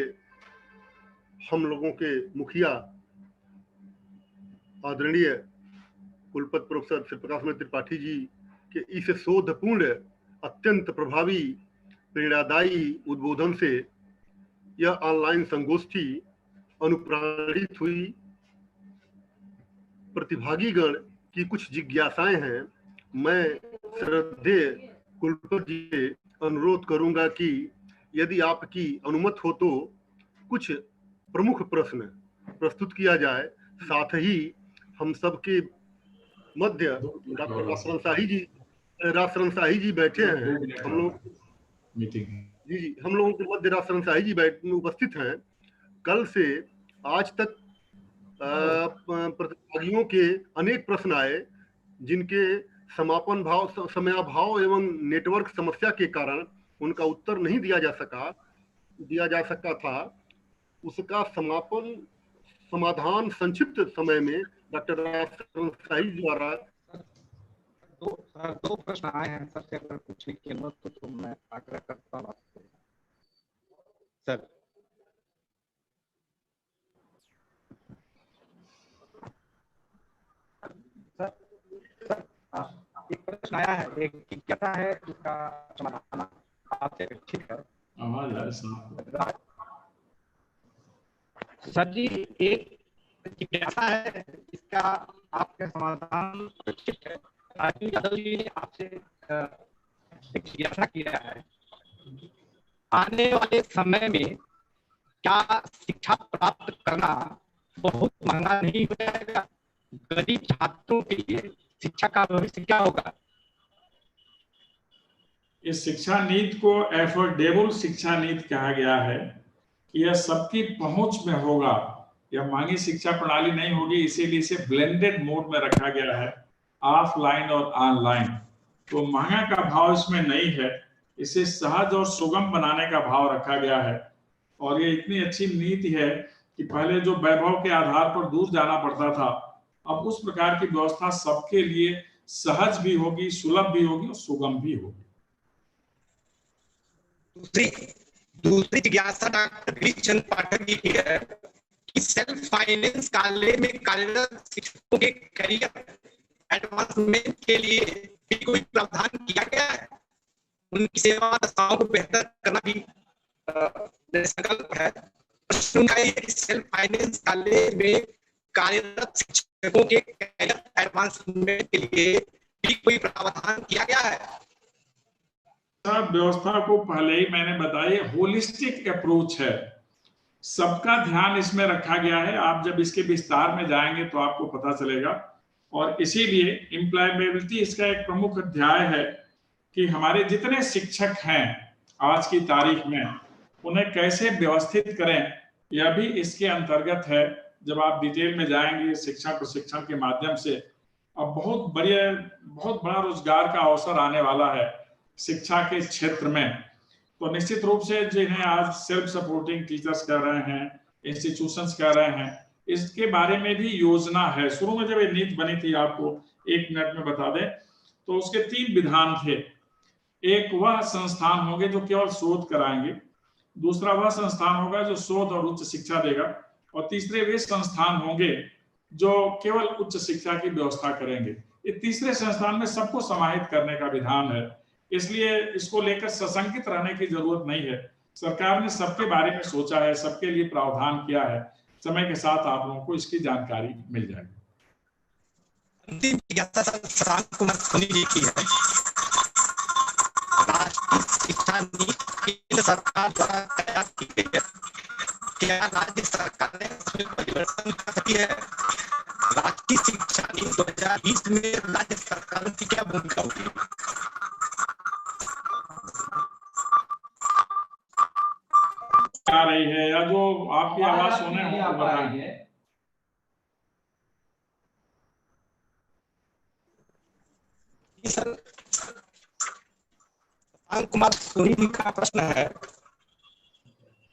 हम लोगों के मुखिया आदरणीय कुलपति प्रोफेसर श्री प्रकाश त्रिपाठी जी के इस शोधपूर्ण, अत्यंत प्रभावी, प्रेरणादायी उद्बोधन से यह ऑनलाइन संगोष्ठी अनुप्राणित हुई। प्रतिभागीगण की कुछ जिज्ञासाएं हैं। मैं श्रद्धेय कुलपति जी से अनुरोध करूंगा कि यदि आपकी अनुमति हो तो कुछ प्रमुख प्रश्न प्रस्तुत किया जाए। साथ ही हम सबके मध्य डॉक्टर राजशरण शाही जी बैठे हैं। हम लोग जी हम लोगों के मध्य राजशरण शाही जी उपस्थित हैं। कल से आज तक प्रतिभागियों के अनेक प्रश्न आए, जिनके समापन भाव, समयाभाव एवं नेटवर्क समस्या के कारण उनका उत्तर नहीं दिया जा सका था। उसका समाधान संक्षिप्त समय में डॉक्टर राजशरण शाही द्वारा
दो प्रश्न आए हैं सर से, अगर पूछने की अनुमति तो मैं आग्रह करता हूँ सर। एक प्रश्न आया है, एक जिज्ञासा है, उसका समाधान आपसे ठीक है सर जी। एक जिज्ञासा है, इसका आपका समाधान ठीक है। राजीव यादव जी ने आपसे एक जिज्ञासा किया है, आने वाले समय में क्या शिक्षा प्राप्त करना बहुत महंगा नहीं हो जाएगा? गरीब छात्रों के लिए शिक्षा का भविष्य क्या होगा?
इस शिक्षा नीति को एफोर्डेबल शिक्षा नीति कहा गया है कि यह सबकी पहुंच में होगा। यह महंगी शिक्षा प्रणाली नहीं होगी, इसीलिए इसे ब्लेंडेड मोड में रखा गया है, ऑफलाइन और ऑनलाइन। तो महंगा का भाव इसमें नहीं है, इसे सहज और सुगम बनाने का भाव रखा गया है। और ये इतनी अच्छी नीति है कि पहले जो वैभव के आधार पर दूर जाना पड़ता था, अब उस प्रकार की व्यवस्था सबके लिए सहज भी होगी, सुलभ भी होगी और सुगम भी होगी।
दूसरी जिज्ञासा डॉक्टर गिरीशचंद्र पाठक जी की है कि सेल्फ फाइनेंस कार्यालय में कार्यरत शिक्षकों के करियर एडवांसमेंट के लिए भी कोई प्रावधान किया गया है? उनकी सेवा दशाओं को बेहतर करना भी संकल्प है। सेल्फ फाइनेंस कार्यालय में कार्यरत शिक्षकों के करियर एडवांसमेंट के लिए भी कोई प्रावधान किया गया है?
व्यवस्था को पहले ही मैंने बताया, होलिस्टिक अप्रोच है, सबका ध्यान इसमें रखा गया है। आप जब इसके विस्तार में जाएंगे तो आपको पता चलेगा। और इसीलिए एम्प्लॉयबिलिटी इसका एक प्रमुख अध्याय है कि हमारे जितने शिक्षक हैं आज की तारीख में, उन्हें कैसे व्यवस्थित करें, यह भी इसके अंतर्गत है। जब आप डिटेल में जाएंगे शिक्षा प्रशिक्षण के माध्यम से, अब बहुत बड़ा रोजगार का अवसर आने वाला है शिक्षा के क्षेत्र में। तो निश्चित रूप से जिन्हें आज सेल्फ सपोर्टिंग टीचर्स कह रहे हैं, इंस्टीट्यूशंस कह रहे हैं, इसके बारे में भी योजना है। शुरू में जब ये नीति बनी थी, आपको 1 मिनट में बता दें, तो उसके 3 विधान थे। एक वह संस्थान होंगे जो केवल शोध कराएंगे, दूसरा वह संस्थान होगा जो शोध और उच्च शिक्षा देगा, और तीसरे वे संस्थान होंगे जो केवल उच्च शिक्षा की व्यवस्था करेंगे। ये तीसरे संस्थान में सबको समाहित करने का विधान है, इसलिए इसको लेकर सशंकित रहने की जरूरत नहीं है। सरकार ने सबके बारे में सोचा है, सबके लिए प्रावधान किया है। समय के साथ आप लोगों को इसकी जानकारी मिल जाएगी।
अंतिम जिज्ञासा कुमार सोनी जी की है। राष्ट्रीय शिक्षा नीति केंद्र सरकार द्वारा तैयार की गई है, क्या राज्य सरकार ने उसमें परिवर्तन कर सकी है? राष्ट्रीय शिक्षा नीति 2020 में राज्य सरकार की क्या भूमिका होगी?
आ रही है या जो आपकी आवाज सुने हो तो बताइए।
सर, कुमार सोनी जी का प्रश्न है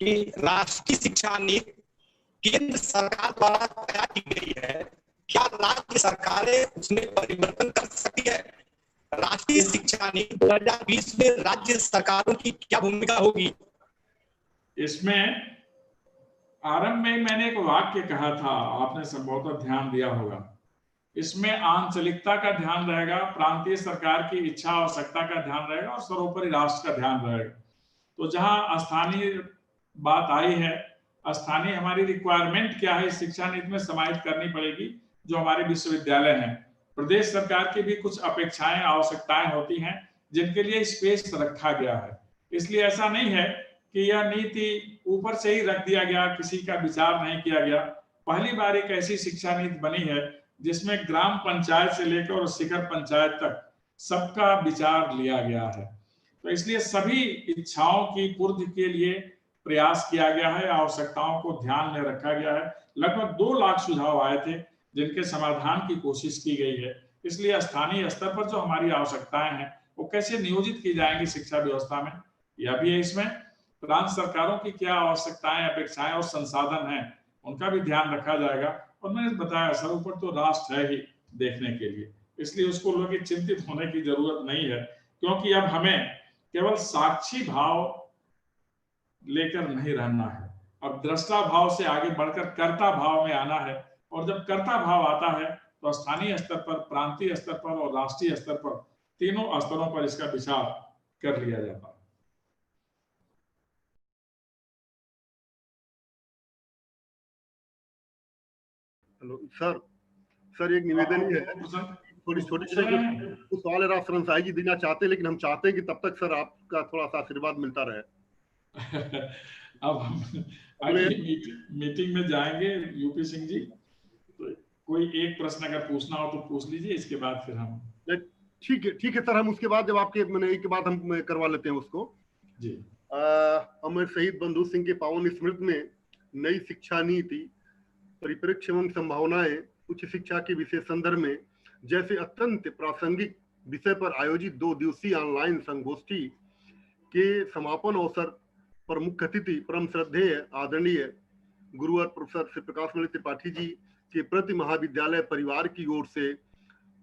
कि राष्ट्रीय शिक्षा नीति केंद्र सरकार द्वारा तैयार की गई है, क्या राज्य सरकारें उसमें परिवर्तन कर सकती है। राष्ट्रीय शिक्षा नीति 2020 में राज्य सरकारों की क्या भूमिका होगी?
इसमें आरंभ में मैंने एक वाक्य कहा था, आपने संभवतः ध्यान दिया होगा। इसमें आंचलिकता का ध्यान रहेगा, प्रांतीय सरकार की इच्छा आवश्यकता का ध्यान रहेगा और सर्वोपरि राष्ट्र का ध्यान रहेगा। तो जहां स्थानीय बात आई है, स्थानीय हमारी रिक्वायरमेंट क्या है इस शिक्षा नीति में समाहित करनी पड़ेगी। जो हमारे विश्वविद्यालय हैं, प्रदेश सरकार की भी कुछ अपेक्षाएं आवश्यकताएं होती हैं जिनके लिए स्पेस रखा गया है। इसलिए ऐसा नहीं है कि यह नीति ऊपर से ही रख दिया गया, किसी का विचार नहीं किया गया। पहली बार एक ऐसी शिक्षा नीति बनी है जिसमें ग्राम पंचायत से लेकर और शिखर पंचायत तक सबका विचार लिया गया है। तो इसलिए सभी इच्छाओं की पूर्ति के लिए प्रयास किया गया है, आवश्यकताओं को ध्यान में रखा गया है। लगभग 2 लाख सुझाव आए थे जिनके समाधान की कोशिश की गई है। इसलिए स्थानीय स्तर पर जो हमारी आवश्यकताएं हैं वो कैसे नियोजित की जाएंगी शिक्षा व्यवस्था में, यह भी है। इसमें प्रांत सरकारों की क्या आवश्यकताएं, अपेक्षाएं और संसाधन हैं, उनका भी ध्यान रखा जाएगा। और मैंने बताया सर्वोपरि तो राष्ट्र है ही देखने के लिए, इसलिए उसको लोग चिंतित होने की जरूरत नहीं है, क्योंकि अब हमें केवल साक्षी भाव लेकर नहीं रहना है, अब दृष्टा भाव से आगे बढ़कर कर्ता भाव में आना है। और जब कर्ता भाव आता है तो स्थानीय स्तर पर, प्रांतीय स्तर पर और राष्ट्रीय स्तर पर, तीनों स्तरों पर इसका विचार कर लिया जाता है।
हेलो सर, एक निवेदन ही है, थोड़ी छोटी सी कुछ सवाल राज सरंसाई जी देना चाहते हैं, लेकिन हम चाहते हैं कि तब तक सर आपका थोड़ा सा आशीर्वाद मिलता रहे।
अब हम अगले मीटिंग में जाएंगे यूपी सिंह जी, तो कोई एक प्रश्न अगर पूछना हो तो पूछ लीजिए, इसके बाद फिर हम।
ठीक है सर, हम उसके बाद जब आपके मैंने के बाद हम करवा लेते हैं उसको जी। अमर शहीद बंधु सिंह के पावन स्मृति में नई शिक्षा नीति, परिप्रेक्ष्य एवं संभावनाएं उच्च शिक्षा के विषय संदर्भ में जैसे अत्यंत प्रासंगिक विषय पर आयोजित 2 दिवसीय ऑनलाइन संगोष्ठी के समापन अवसर पर मुख्य अतिथि परम श्रद्धेय आदरणीय गुरुवर प्रोफेसर श्री प्रकाश मणि त्रिपाठी जी के प्रति महाविद्यालय परिवार की ओर से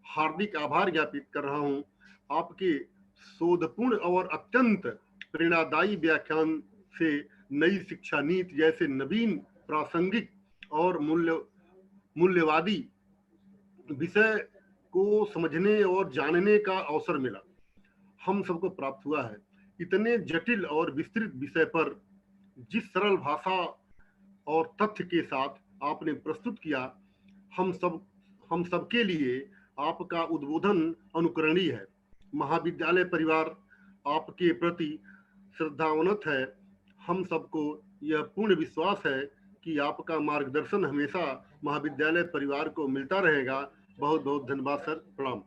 हार्दिक आभार ज्ञापित कर रहा हूं। आपके शोधपूर्ण और अत्यंत प्रेरणादायी व्याख्यान से नई शिक्षा नीति जैसे नवीन, प्रासंगिक और मूल्यवादी विषय को समझने और जानने का अवसर मिला। हम सबको प्राप्त हुआ है। इतने जटिल और विस्तृत विषय पर जिस सरल भाषा और तथ्य के साथ आपने प्रस्तुत किया, हम सब के लिए आपका उद्बोधन अनुकरणीय है। महाविद्यालय परिवार आपके प्रति श्रद्धावनत है। हम सबको यह पूर्ण विश्वास है कि आपका मार्गदर्शन हमेशा महाविद्यालय परिवार को मिलता रहेगा। बहुत बहुत धन्यवाद सर, प्रणाम।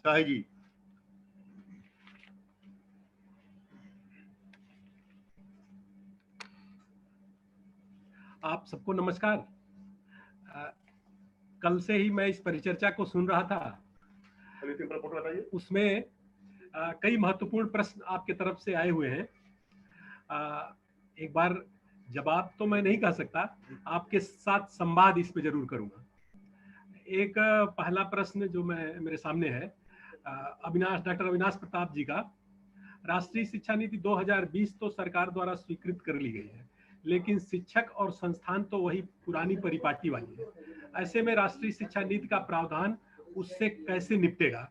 शाही जी।
आप सबको नमस्कार। कल से ही मैं इस परिचर्चा को सुन रहा था, उसमें कई महत्वपूर्ण प्रश्न आपके तरफ से आए हुए हैं। एक बार जवाब तो मैं नहीं कह सकता, आपके साथ संवाद इस पे जरूर करूंगा। एक पहला प्रश्न जो मेरे सामने है डॉक्टर अविनाश प्रताप जी का। राष्ट्रीय शिक्षा नीति 2020 तो सरकार द्वारा स्वीकृत कर ली गई है, लेकिन शिक्षक और संस्थान तो वही पुरानी परिपाटी वाली है। ऐसे में राष्ट्रीय शिक्षा नीति का प्रावधान उससे कैसे निपटेगा?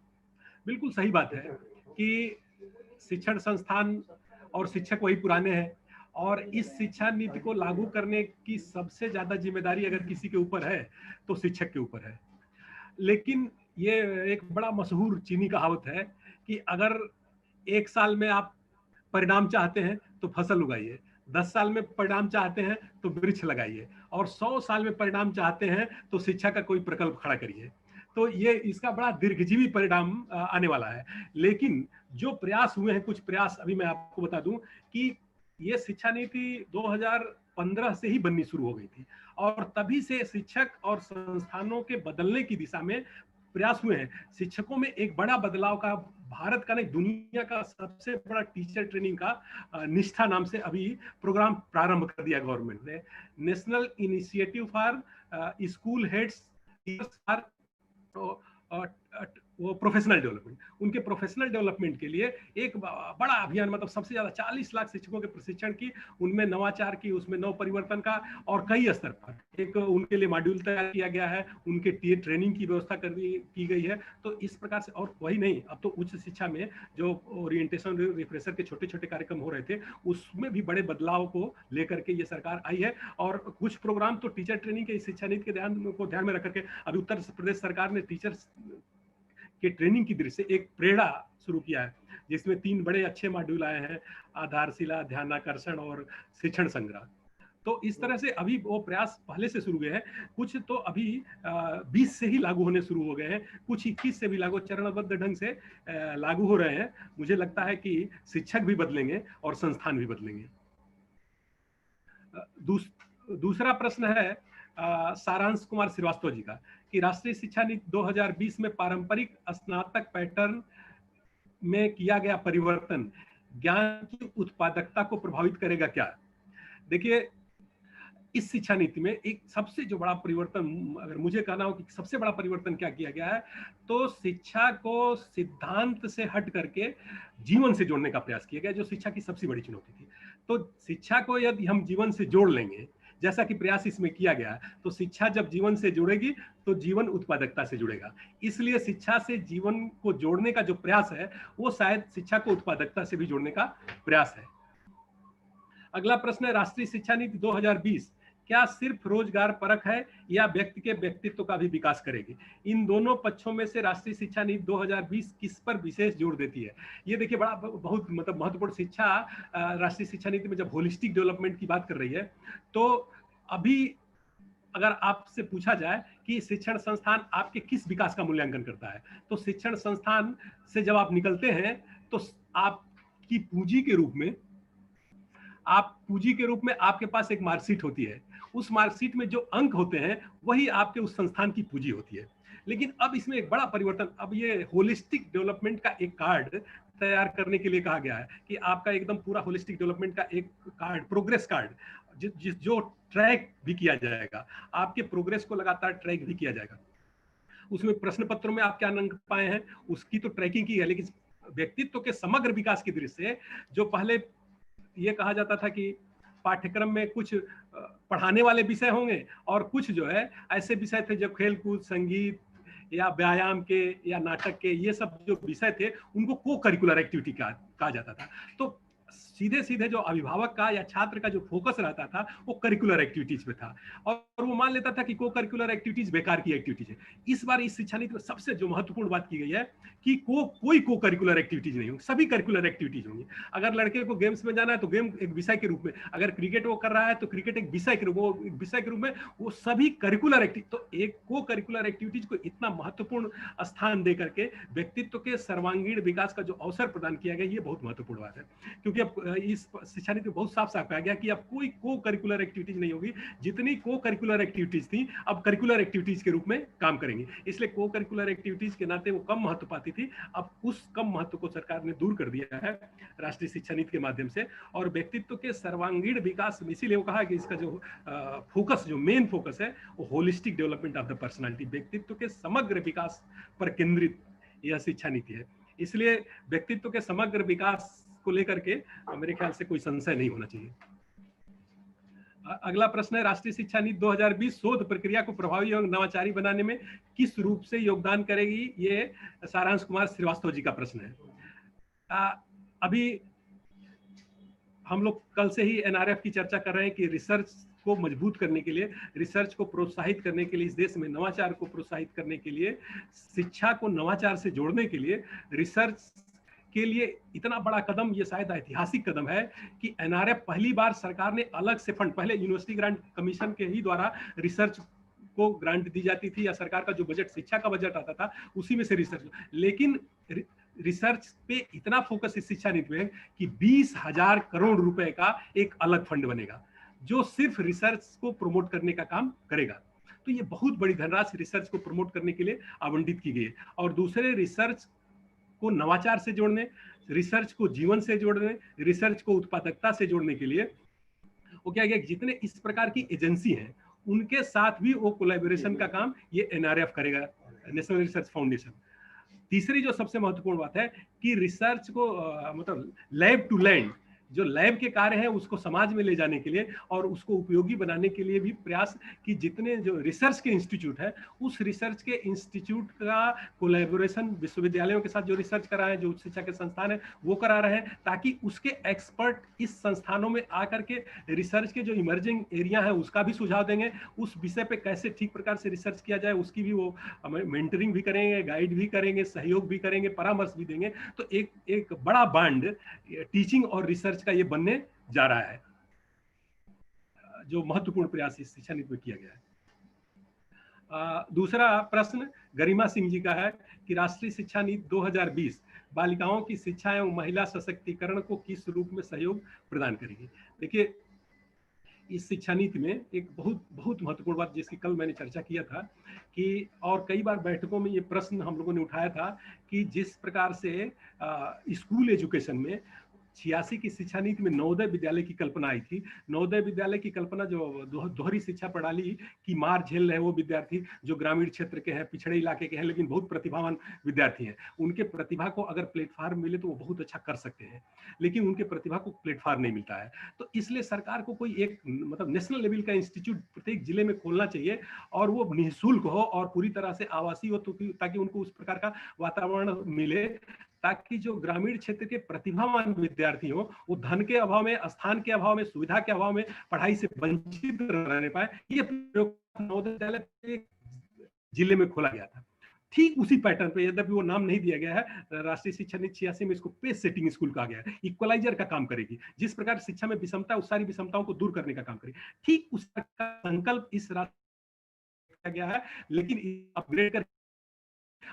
बिल्कुल सही बात है कि शिक्षण संस्थान और शिक्षक वही पुराने हैं, और इस शिक्षा नीति को लागू करने की सबसे ज्यादा जिम्मेदारी अगर किसी के ऊपर है तो शिक्षक के ऊपर है। लेकिन ये एक बड़ा मशहूर चीनी कहावत है कि अगर 1 साल में आप परिणाम चाहते हैं तो फसल उगाइए, 10 साल में परिणाम चाहते हैं तो वृक्ष लगाइए, और 100 साल में परिणाम चाहते हैं तो शिक्षा का कोई प्रकल्प खड़ा करिए। तो ये इसका बड़ा दीर्घजीवी परिणाम आने वाला है। लेकिन जो प्रयास हुए हैं, कुछ प्रयास अभी मैं आपको बता दूं कि ये शिक्षा नीति 2015 से ही बननी शुरू हो गई थी, और तभी से शिक्षक और संस्थानों के बदलने की दिशा में प्रयास हुए हैं। शिक्षकों में एक बड़ा बदलाव का, भारत का नहीं दुनिया का सबसे बड़ा टीचर ट्रेनिंग का निष्ठा नाम से अभी प्रोग्राम प्रारंभ कर दिया गवर्नमेंट ने। National initiative for school heads वो प्रोफेशनल डेवलपमेंट, उनके प्रोफेशनल डेवलपमेंट के लिए एक बड़ा अभियान, मतलब सबसे ज्यादा 40 लाख शिक्षकों के प्रशिक्षण की, उनमें नवाचार की, उसमें नव परिवर्तन का, और कई स्तर पर एक उनके लिए मॉड्यूल तैयार किया गया है, उनके ट्रेनिंग की व्यवस्था की गई है। तो इस प्रकार से, और वही नहीं, अब तो उच्च शिक्षा में जो ओरिएंटेशन रिफ्रेशर के छोटे छोटे कार्यक्रम हो रहे थे, उसमें भी बड़े बदलाव को लेकर के ये सरकार आई है। और कुछ प्रोग्राम तो टीचर ट्रेनिंग के शिक्षा नीति के ध्यान में रख करके अभी उत्तर प्रदेश सरकार ने टीचर के ट्रेनिंग की दृष्टि से एक प्रेरणा शुरू किया है, जिसमें 3 बड़े अच्छे मॉड्यूल आए हैं, आधारशिला, ध्यानाकर्षण और शिक्षण संग्रह। तो इस तरह से अभी वो प्रयास पहले से शुरू हुए हैं, कुछ तो अभी 20 से ही लागू होने शुरू हो गए हैं, कुछ 21 से भी लागू, चरणबद्ध ढंग से लागू हो रहे हैं। मुझे लगता है कि शिक्षक भी बदलेंगे और संस्थान भी बदलेंगे। दूसरा प्रश्न है सारांश कुमार श्रीवास्तव जी का, कि राष्ट्रीय शिक्षा नीति 2020 में पारंपरिक स्नातक पैटर्न में किया गया परिवर्तन ज्ञान की उत्पादकता को प्रभावित करेगा क्या? देखिए, इस शिक्षा नीति में एक सबसे जो बड़ा परिवर्तन, अगर मुझे कहना हो कि सबसे बड़ा परिवर्तन क्या किया गया है, तो शिक्षा को सिद्धांत से हट करके जीवन से जोड़ने का प्रयास किया गया, जो शिक्षा की सबसे बड़ी चुनौती थी। तो शिक्षा को यदि हम जीवन से जोड़ लेंगे, जैसा कि प्रयास इसमें किया गया, तो शिक्षा जब जीवन से जुड़ेगी तो जीवन उत्पादकता से जुड़ेगा। इसलिए शिक्षा से जीवन को जोड़ने का जो प्रयास है, वो शायद शिक्षा को उत्पादकता से भी जोड़ने का प्रयास है। अगला प्रश्न है, राष्ट्रीय शिक्षा नीति 2020 क्या सिर्फ रोजगार परक है या व्यक्ति के व्यक्तित्व का भी विकास करेगी? इन दोनों पक्षों में से राष्ट्रीय शिक्षा नीति 2020 किस पर विशेष जोर देती है? ये देखिए, बड़ा बहुत मतलब महत्वपूर्ण शिक्षा, राष्ट्रीय शिक्षा नीति में जब होलिस्टिक डेवलपमेंट की बात कर रही है, तो अभी अगर आपसे पूछा जाए कि शिक्षण संस्थान आपके किस विकास का मूल्यांकन करता है, तो शिक्षण संस्थान से जब आप निकलते हैं तो आपकी पूंजी के रूप में आपके पास एक मार्कशीट होती है। उस मार्कशीट में जो अंक होते हैं वही आपके उस संस्थान की पूंजी होती है। लेकिन अब इसमें एक बड़ा परिवर्तन, अब ये होलिस्टिक डेवलपमेंट का एक कार्ड तैयार करने के लिए कहा गया है कि आपका एकदम पूरा होलिस्टिक डेवलपमेंट का एक कार्ड, प्रोग्रेस कार्ड, जो ट्रैक भी किया जाएगा, आपके प्रोग्रेस को लगातार ट्रैक भी किया जाएगा। उसमें प्रश्न पत्रों में आप क्या अंक पाए हैं उसकी तो ट्रैकिंग की है, लेकिन व्यक्तित्व के समग्र विकास की दृष्टि से, जो पहले ये कहा जाता था कि पाठ्यक्रम में कुछ पढ़ाने वाले विषय होंगे और कुछ जो है ऐसे विषय थे जो खेलकूद, संगीत या व्यायाम के या नाटक के, ये सब जो विषय थे उनको को करिकुलर एक्टिविटी कहा जाता था। तो सीधे सीधे जो अभिभावक का या छात्र का जो फोकस रहता था वो करिकुलर एक्टिविटीज पे था, और वो मान लेता था कि को करिकुलर एक्टिविटीज बेकार की एक्टिविटीज है। इस बार इस शिक्षा नीति में सबसे जो महत्वपूर्ण बात की गई है कि कोई को करिकुलर एक्टिविटीज नहीं होंगी, सभी करिकुलर एक्टिविटीज होंगी। अगर लड़के को गेम्स में जाना है तो गेम एक विषय के रूप में, अगर क्रिकेट वो कर रहा है तो क्रिकेट एक विषय के रूप में, वो सभी करिकुलर एक्टिविटी। तो एक को करिकुलर एक्टिविटीज को इतना महत्वपूर्ण स्थान दे करके व्यक्तित्व के सर्वांगीण विकास का जो अवसर प्रदान किया गया, ये बहुत महत्वपूर्ण बात है। क्योंकि अब इस शिक्षा नीति में बहुत साफ साफ कहा गया कि अब कोई को करिकुलर एक्टिविटीज नहीं होगी, जितनी को करिकुलर एक्टिविटीज थी अब करिकुलर एक्टिविटीज के रूप में काम करेंगी। इसलिए को करिकुलर एक्टिविटीज के नाते वो कम महत्व पाती थी, अब उस कम महत्व को सरकार ने दूर कर दिया है राष्ट्रीय शिक्षा नीति के माध्यम से। और व्यक्तित्व के सर्वांगीण विकास, इसीलिए वो कहा कि इसका जो फोकस, जो मेन फोकस है वो holistic development of the personality, व्यक्तित्व के समग्र विकास पर केंद्रित यह शिक्षा नीति है। इसलिए व्यक्तित्व के समग्र विकास को लेकर के मेरे ख्याल से कोई संशय नहीं होना चाहिए। अगला प्रश्न है, राष्ट्रीय शिक्षा नीति 2020 शोध प्रक्रिया को प्रभावी और नवाचारी बनाने में किस रूप से योगदान करेगी? ये सारांश कुमार श्रीवास्तव जी का प्रश्न है। अभी हम लोग कल से ही एनआरएफ की चर्चा कर रहे हैं कि रिसर्च को मजबूत करने के लिए, रिसर्च को प्रोत्साहित करने के लिए, इस देश में नवाचार को प्रोत्साहित करने के लिए, शिक्षा को नवाचार से जोड़ने के लिए, रिसर्च के लिए इतना बड़ा कदम, ये शायद ऐतिहासिक कदम है कि एनआरएफ पहली बार सरकार ने अलग से फंड, पहले यूनिवर्सिटी ग्रांट कमीशन के ही द्वारा रिसर्च को ग्रांट दी जाती थी, या सरकार का जो बजट, शिक्षा का बजट आता था उसी में से रिसर्च, लेकिन रिसर्च पे इतना फोकस इस शिक्षा नीति में है कि 20,000 करोड़ रुपए का एक अलग फंड बनेगा जो सिर्फ रिसर्च को प्रमोट करने का काम करेगा। तो ये बहुत बड़ी धनराशि रिसर्च को प्रमोट करने के लिए आवंटित की गई है। और दूसरे, रिसर्च को नवाचार से जोड़ने, रिसर्च को जीवन से जोड़ने, रिसर्च को उत्पादकता से जोड़ने के लिए वो क्या किया, जितने इस प्रकार की एजेंसी हैं उनके साथ भी वो कोलैबोरेशन का काम ये NRF करेगा, नेशनल रिसर्च फाउंडेशन। तीसरी जो सबसे महत्वपूर्ण बात है कि रिसर्च को मतलब लैब टू लैंड, जो लैब के कार्य हैं उसको समाज में ले जाने के लिए और उसको उपयोगी बनाने के लिए भी प्रयास कि जितने जो रिसर्च के इंस्टीट्यूट है, उस रिसर्च के इंस्टीट्यूट का कोलैबोरेशन विश्वविद्यालयों के साथ जो रिसर्च करा है, जो उच्च शिक्षा के संस्थान है वो करा रहे हैं, ताकि उसके एक्सपर्ट इस संस्थानों में आकर के रिसर्च के जो इमर्जिंग एरिया है उसका भी सुझाव देंगे, उस विषय पे कैसे ठीक प्रकार से रिसर्च किया जाए उसकी भी वो मेंटरिंग भी करेंगे, गाइड भी करेंगे, सहयोग भी करेंगे, परामर्श भी देंगे। तो एक बड़ा बांड टीचिंग और रिसर्च का ये बनने जा रहा है, जो महत्वपूर्ण प्रयास इस शिक्षा नीति में किया गया है। दूसरा प्रश्न गरिमा सिंह जी का है कि राष्ट्रीय शिक्षा नीति 2020 बालिकाओं की शिक्षा एवं महिला सशक्तिकरण को किस रूप में सहयोग प्रदान करेगी। देखिए, इस शिक्षा नीति में एक बहुत महत्वपूर्ण बात जिसकी कल मैंने चर्चा किया था कि, और कई बार बैठकों में ये प्रश्न हम लोगों ने उठाया था कि जिस प्रकार से स्कूल एजुकेशन में 86 की शिक्षा नीति में नवोदय विद्यालय की कल्पना आई थी। नवोदय विद्यालय की कल्पना जो दोहरी शिक्षा प्रणाली की मार झेल रहे हैं वो विद्यार्थी जो ग्रामीण क्षेत्र के हैं, पिछड़े इलाके के हैं, लेकिन बहुत प्रतिभावान विद्यार्थी हैं, उनके प्रतिभा को अगर प्लेटफॉर्म मिले तो वो बहुत अच्छा कर सकते हैं, लेकिन उनके प्रतिभा को प्लेटफॉर्म नहीं मिलता है। तो इसलिए सरकार को कोई एक मतलब नेशनल लेवल का इंस्टीट्यूट प्रत्येक जिले में खोलना चाहिए और वो निःशुल्क हो और पूरी तरह से आवासीय हो, ताकि उनको उस प्रकार का वातावरण मिले ताकि जो ग्रामीण क्षेत्र के प्रतिभावान विद्यार्थी हो वो धन के अभाव में, स्थान के अभाव में, सुविधा के अभाव में पढ़ाई से वंचित रहने पाए। ये प्रयोग नवोदय विद्यालय जिले में खोला गया था। ठीक उसी पैटर्न पे, यद्यपि वो नाम नहीं दिया गया है, राष्ट्रीय शिक्षा नीति 86 में इसको पेस सेटिंग स्कूल कहा गया है। इक्वलाइजर का काम करेगी, जिस प्रकार शिक्षा में विषमता, उस सारी विषमताओं को दूर करने का काम करेगी। ठीक उसका संकल्प इस किया गया है, लेकिन अपग्रेड कर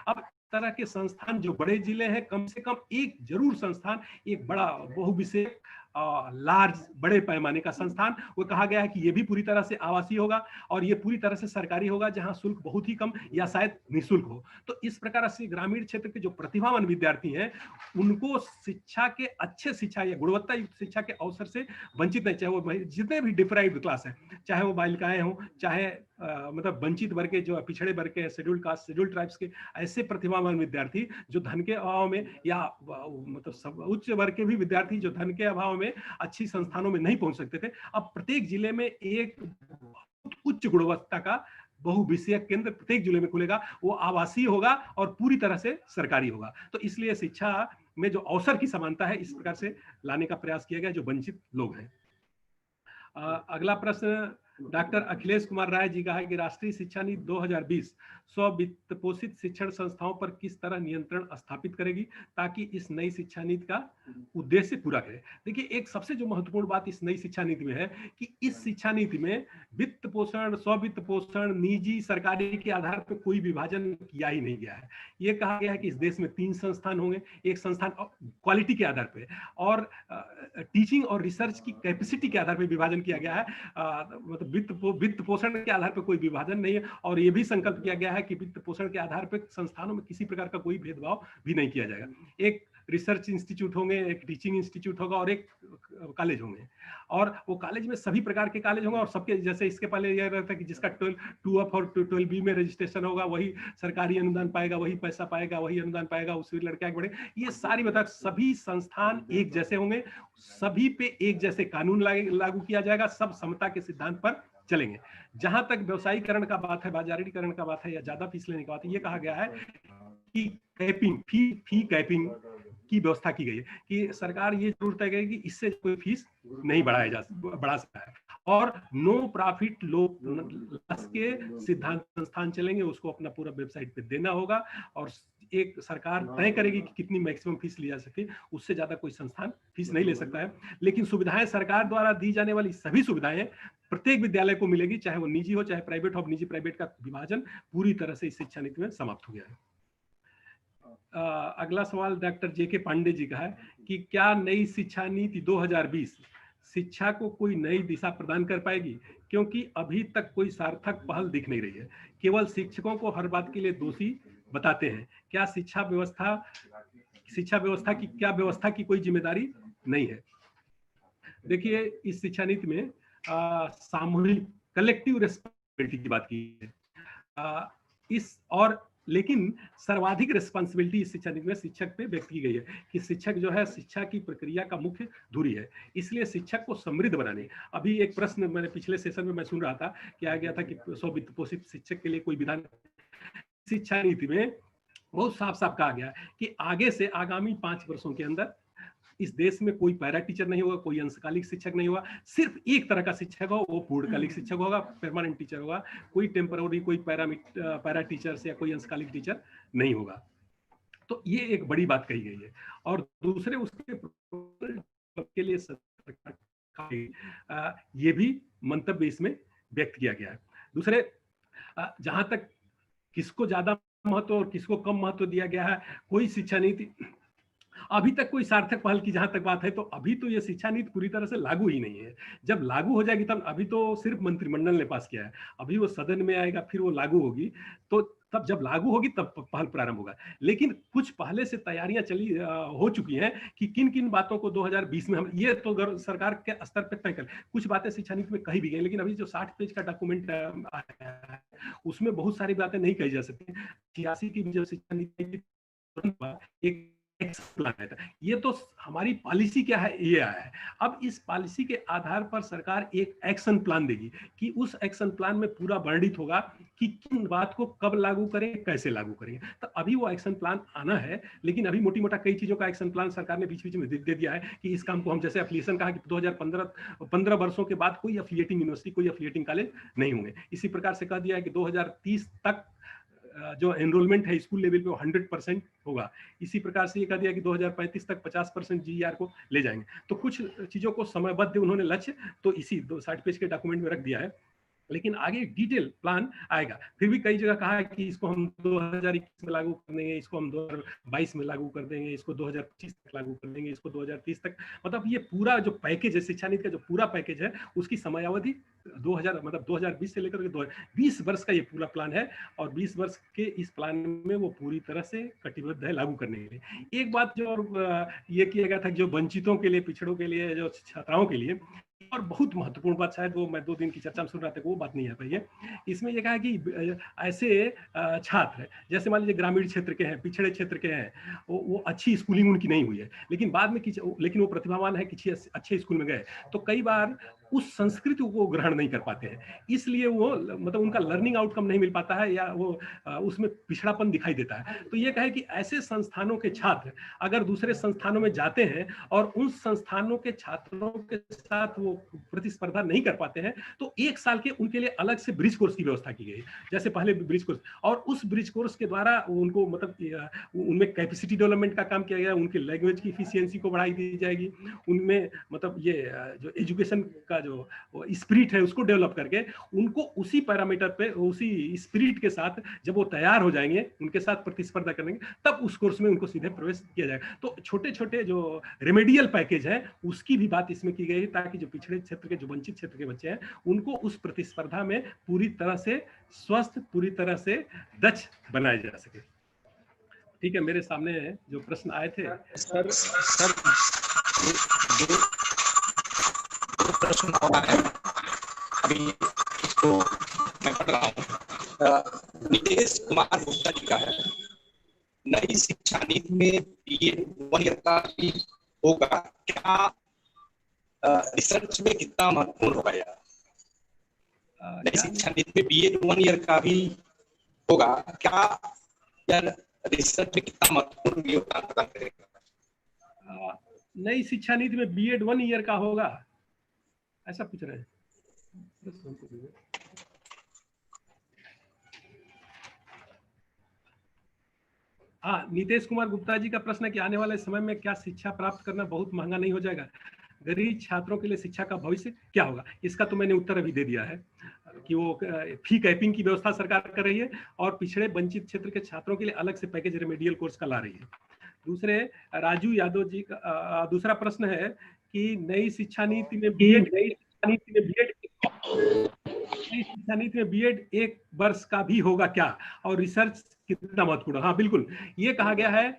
अब तरह के संस्थान जो बड़े जिले हैं, कम से कम एक जरूर संस्थान, एक बड़ा बहुविषय लार्ज बड़े पैमाने का संस्थान, वो कहा गया है कि ये भी पूरी तरह से आवासीय होगा और ये पूरी तरह से सरकारी होगा, जहां शुल्क बहुत ही कम या शायद निःशुल्क हो। तो इस प्रकार से ग्रामीण क्षेत्र के जो प्रतिभावान विद्यार्थी हैं उनको शिक्षा के अच्छे शिक्षा या गुणवत्ता युक्त शिक्षा के अवसर से वंचित नहीं, चाहे वो जितने भी डिप्राइव्ड क्लास है, चाहे वो बालिकाएं हों, चाहे मतलब वंचित वर्ग के, जो पिछड़े वर्ग के, शेड्यूल्ड कास्ट, शेड्यूल्ड ट्राइब्स के ऐसे प्रतिभावान विद्यार्थी जो धन के अभाव में, या मतलब उच्च वर्ग के भी विद्यार्थी जो धन के अभाव में अच्छी संस्थानों में नहीं पहुंच सकते थे, अब प्रत्येक जिले में एक उच्च गुणवत्ता का बहुविषयक केंद्र प्रत्येक जिले में खुलेगा। वो आवासीय होगा और पूरी तरह से सरकारी होगा। तो इसलिए शिक्षा में जो अवसर की समानता है इस प्रकार से लाने का प्रयास किया गया जो वंचित लोग हैं। अगला प्रश्न डॉक्टर अखिलेश कुमार राय जी का है कि राष्ट्रीय शिक्षा नीति 2020 स्व-वित्त पोषित शिक्षण संस्थाओं पर किस तरह नियंत्रण स्थापित करेगी ताकि इस नई शिक्षा नीति का उद्देश्य पूरा करे। देखिए, एक सबसे जो महत्वपूर्ण बात इस नई शिक्षा नीति में है कि इस शिक्षा नीति में वित्त पोषण, स्व-वित्त पोषण, निजी, सरकारी के आधार पर कोई विभाजन किया ही नहीं गया है। ये कहा गया है कि इस देश में 3 संस्थान होंगे, एक संस्थान क्वालिटी के आधार पर और टीचिंग और रिसर्च की कैपेसिटी के आधार पर विभाजन किया गया है। मतलब वित्त पोषण के आधार पर कोई विभाजन नहीं है और ये भी संकल्प किया गया है कि वित्त पोषण के आधार पर संस्थानों में किसी प्रकार का कोई भेदभाव भी नहीं किया जाएगा। एक रिसर्च इंस्टीट्यूट होंगे, एक टीचिंग इंस्टीट्यूट होगा और एक कॉलेज होंगे, और वो कॉलेज में सभी प्रकार के कॉलेज होंगे और सबके, जैसे इसके पहले यह रहता है कि जिसका 12F और 12B में रजिस्ट्रेशन होगा वही सरकारी अनुदान पाएगा, वही पैसा पाएगा, वही अनुदान पाएगा, उससे लड़के आगे बढ़े। ये सारी बता, सभी संस्थान एक जैसे होंगे, सभी पे एक जैसे कानून लागू किया जाएगा, सब समता के सिद्धांत पर चलेंगे। जहां तक व्यवसायीकरण का बात है, बाजारीकरण का बात है या ज्यादा फीस लेने का बात है, ये कहा गया है कि कैपिंग, फी कैपिंग की व्यवस्था की गई है कि सरकार ये जरूर तय करेगी कि इससे कोई फीस नहीं बढ़ा सकता है और नो प्रॉफिट लो लॉस के सिद्धांत संस्थान चलेंगे, उसको अपना पूरा वेबसाइट पे देना होगा और एक सरकार तय करेगी कि कितनी मैक्सिमम फीस ली जा सके, उससे ज्यादा कोई संस्थान फीस नहीं ले सकता है। लेकिन सुविधाएं सरकार द्वारा दी जाने वाली सभी सुविधाएं प्रत्येक विद्यालय को मिलेगी, चाहे वो निजी हो चाहे प्राइवेट हो। निजी प्राइवेट का विभाजन पूरी तरह से इस शिक्षा नीति में समाप्त हो गया है। अगला सवाल डॉक्टर JK पांडे जी का है कि क्या नई शिक्षा नीति 2020 शिक्षा को कोई नई दिशा प्रदान कर पाएगी? क्योंकि अभी तक कोई सार्थक पहल दिख नहीं रही है। केवल शिक्षकों को हर बात के लिए दोषी बताते हैं। क्या शिक्षा व्यवस्था की क्या व्यवस्था की कोई जिम्मेदारी नहीं है? देखिए, इस शिक्षा नीति में सामूहिक कलेक्टिव रिस्पॉन्सिबिलिटी की बात की है। लेकिन सर्वाधिक रिस्पॉन्सिबिलिटी इस शिक्षा नीति में शिक्षक पे व्यक्त की गई है कि शिक्षक जो है शिक्षा की प्रक्रिया का मुख्य धुरी है। इसलिए शिक्षक को समृद्ध बनाने, अभी एक प्रश्न मैंने पिछले सेशन में मैं सुन रहा था कि आ गया था कि स्ववित्त पोषित शिक्षक के लिए कोई विधान। शिक्षा नीति में बहुत साफ साफ कहा गया कि आगे से आगामी 5 वर्षों के अंदर इस देश में कोई पैरा टीचर नहीं होगा, कोई अंशकालिक शिक्षक नहीं होगा, सिर्फ एक तरह का शिक्षक हो, वो पूर्णकालिक शिक्षक होगा, परमानेंट टीचर होगा। कोई टेम्पररी, कोई पैरा टीचर या कोई अंशकालिक टीचर नहीं होगा। तो ये एक बड़ी बात कही गई है। और दूसरे उसके लिए सरकार ये भी मंतव्य इसमें व्यक्त किया गया है। दूसरे, जहां तक किसको ज्यादा महत्व और किसको कम महत्व दिया गया है, कोई शिक्षा नीति अभी तक कोई सार्थक पहल की जहां तक बात है, तो अभी तो ये शिक्षा नीति पूरी तरह से लागू ही नहीं है। जब लागू हो जाएगी तब, अभी तो सिर्फ मंत्रिमंडल ने पास किया है, अभी वो सदन में आएगा, फिर वो लागू होगी, तो तब जब लागू होगी तब पहल प्रारंभ होगा। लेकिन कुछ पहले से तैयारियां हो चुकी हैं कि किन किन बातों को 2020 में हम, ये तो सरकार के स्तर पर तय कर, कुछ बातें शिक्षा नीति में कही भी गई, लेकिन अभी जो 60 पेज का डॉक्यूमेंट आया है उसमें बहुत सारी बातें नहीं कही जा सकती। 86 की जो शिक्षा नीति एक प्लान आया था, ये तो हमारी पॉलिसी क्या है ये आया है। अब इस पॉलिसी के आधार पर सरकार एक एक्शन प्लान देगी कि उस एक्शन प्लान में पूरा वर्णित होगा कि किन बात को कब लागू करें, कैसे लागू करेंगे। तो अभी वो एक्शन प्लान आना है, लेकिन अभी मोटी मोटा कई चीजों का एक्शन प्लान सरकार ने बीच बीच में दे दिया है कि इस काम को हम, जैसे एफिलिएशन कहा कि 2015 वर्षों के बाद कोई एफिलिएटिंग यूनिवर्सिटी, कोई एफिलिएटिंग कॉलेज नहीं होंगे। इसी प्रकार से कह दिया है कि 2030 तक जो एनरोलमेंट है स्कूल लेवल पे वो 100% होगा। इसी प्रकार से ये कह दिया कि 2035 तक 50% GER को ले जाएंगे। तो कुछ चीजों को समयबद्ध उन्होंने लक्ष्य तो इसी 60 पेज के डॉक्यूमेंट में रख दिया है, लेकिन आगे डिटेल प्लान आएगा। फिर भी कई जगह कहा है कि इसको हम 2021 में लागू कर देंगे, इसको हम 2022 में लागू कर देंगे, इसको 2025 तक लागू कर देंगे, इसको 2030 तक। मतलब ये पूरा जो पैकेज है शिक्षा नीति का, जो पूरा पैकेज है, उसकी समयावधि 2020 से लेकर के 20 वर्ष का ये पूरा प्लान है। और 20 वर्ष के इस प्लान में वो पूरी तरह से कटिबद्ध है लागू करने के लिए। एक बात जो ये किया गया था, जो वंचितों के लिए, पिछड़ों के लिए, जो छात्राओं के लिए, और बहुत महत्वपूर्ण बात, शायद वो मैं 2 दिन की चर्चा में सुन रहा था, वो बात नहीं आ पाई है। इसमें यह कहा कि ऐसे छात्र जैसे मान लीजिए ग्रामीण क्षेत्र के हैं, पिछड़े क्षेत्र के हैं, वो अच्छी स्कूलिंग उनकी नहीं हुई है, लेकिन बाद में लेकिन वो प्रतिभावान है, किसी अच्छे स्कूल में गए, तो कई बार उस संस्कृति को ग्रहण नहीं कर पाते हैं, इसलिए वो मतलब उनका लर्निंग आउटकम नहीं मिल पाता है, या वो उसमें पिछड़ापन दिखाई देता है। तो ये कहे कि ऐसे संस्थानों के छात्र अगर दूसरे संस्थानों में जाते हैं और उन संस्थानों के छात्रों के साथ वो प्रतिस्पर्धा नहीं कर पाते हैं, तो 1 साल के उनके लिए अलग से ब्रिज कोर्स की व्यवस्था की गई। जैसे पहले ब्रिज कोर्स, और उस ब्रिज कोर्स के द्वारा उनको मतलब उनमें कैपेसिटी डेवलपमेंट का काम किया गया, उनके लैंग्वेज की इफिशियंसी को बढ़ाई दी जाएगी, उनमें मतलब ये जो एजुकेशन का जो स्पिरिट है उसको डेवलप करके उनको उसी पैरामीटर पे, उसी स्पिरिट के साथ जब वो तैयार हो जाएंगे, उनके साथ प्रतिस्पर्धा करेंगे, तब उस कोर्स में उनको सीधे प्रवेश किया जाएगा। तो छोटे छोटे जो रेमेडियल पैकेज है उसकी भी बात इसमें की गई है, ताकि जो पिछड़े क्षेत्र के, जो वंचित क्षेत्र के बच्चे हैं, उनको उस प्रतिस्पर्धा में पूरी तरह से स्वस्थ, पूरी तरह से दक्ष बनाया जा सके। ठीक है, मेरे सामने जो प्रश्न आए थे
सर प्रश्न आ रहा है, अभी इसको मैं पढ़ रहा हूँ। नीतीश कुमार गुप्ता जी का है, नई शिक्षा नीति में BEd 1 ईयर का भी होगा क्या? रिसर्च में कितना महत्वपूर्ण होगा यार? नई शिक्षा नीति में BEd 1 ईयर का भी होगा क्या यार? रिसर्च में कितना महत्वपूर्ण योगदान प्रदान करेगा?
नई शिक्षा नीति में BEd 1 ईयर का होगा, ऐसा पूछ रहे हैं? हाँ, नीतीश कुमार गुप्ता जी का प्रश्न है कि आने वाले समय में क्या शिक्षा प्राप्त करना बहुत महंगा नहीं हो जाएगा? गरीब छात्रों के लिए शिक्षा का भविष्य क्या होगा? इसका तो मैंने उत्तर अभी दे दिया है कि वो फी कैपिंग की व्यवस्था सरकार कर रही है और पिछड़े वंचित क्षेत्र के छात्रों के लिए अलग से पैकेज रेमेडियल कोर्स का ला रही है। दूसरे, राजू यादव जी का दूसरा प्रश्न है कि नई शिक्षा नीति में BEd इस शिक्षा नीति में बीएड 1 वर्ष का भी होगा क्या, और रिसर्च कितना महत्वपूर्ण? हाँ बिल्कुल, ये कहा गया है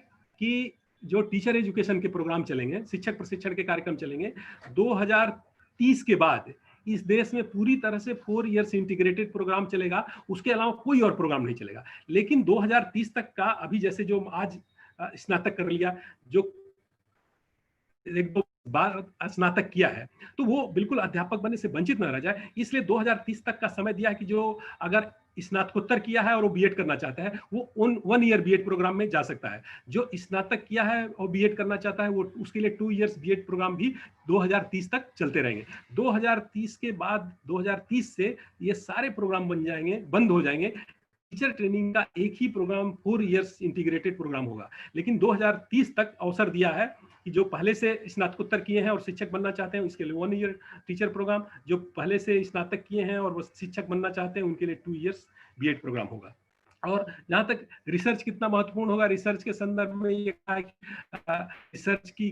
कि जो टीचर एजुकेशन के प्रोग्राम चलेंगे, शिक्षक प्रशिक्षण के कार्यक्रम चलेंगे 2030 के बाद इस देश में पूरी तरह से 4 इयर्स इंटीग्रेटेड प्रोग्राम चलेगा, उसके अलावा कोई और प्रोग्राम नहीं चलेगा। लेकिन 2030 तक का, अभी जैसे जो आज स्नातक कर लिया, जो 1-2 बार स्नातक किया है, तो वो बिल्कुल अध्यापक बनने से वंचित न रह जाए, इसलिए 2030 तक का समय दिया है कि जो अगर स्नातकोत्तर किया है और वो बीएड करना चाहता है, वो 1 ईयर बीएड प्रोग्राम में जा सकता है। जो स्नातक किया है और बीएड करना चाहता है, वो उसके लिए 2 इयर्स बीएड प्रोग्राम भी 2030 तक चलते रहेंगे। 2030 के बाद 2030 से ये सारे प्रोग्राम बंद हो जाएंगे। टीचर ट्रेनिंग का एक ही प्रोग्राम 4 इयर्स इंटीग्रेटेड प्रोग्राम होगा। लेकिन 2030 तक अवसर दिया है कि जो पहले से स्नातकोत्तर किए हैं और शिक्षक बनना चाहते हैं, उसके लिए 1 ईयर टीचर प्रोग्राम, जो पहले से स्नातक किए हैं और वो शिक्षक बनना चाहते हैं, उनके लिए 2 इयर्स बीएड प्रोग्राम होगा। और जहां तक रिसर्च कितना महत्वपूर्ण होगा, रिसर्च के संदर्भ में ये कहा कि रिसर्च की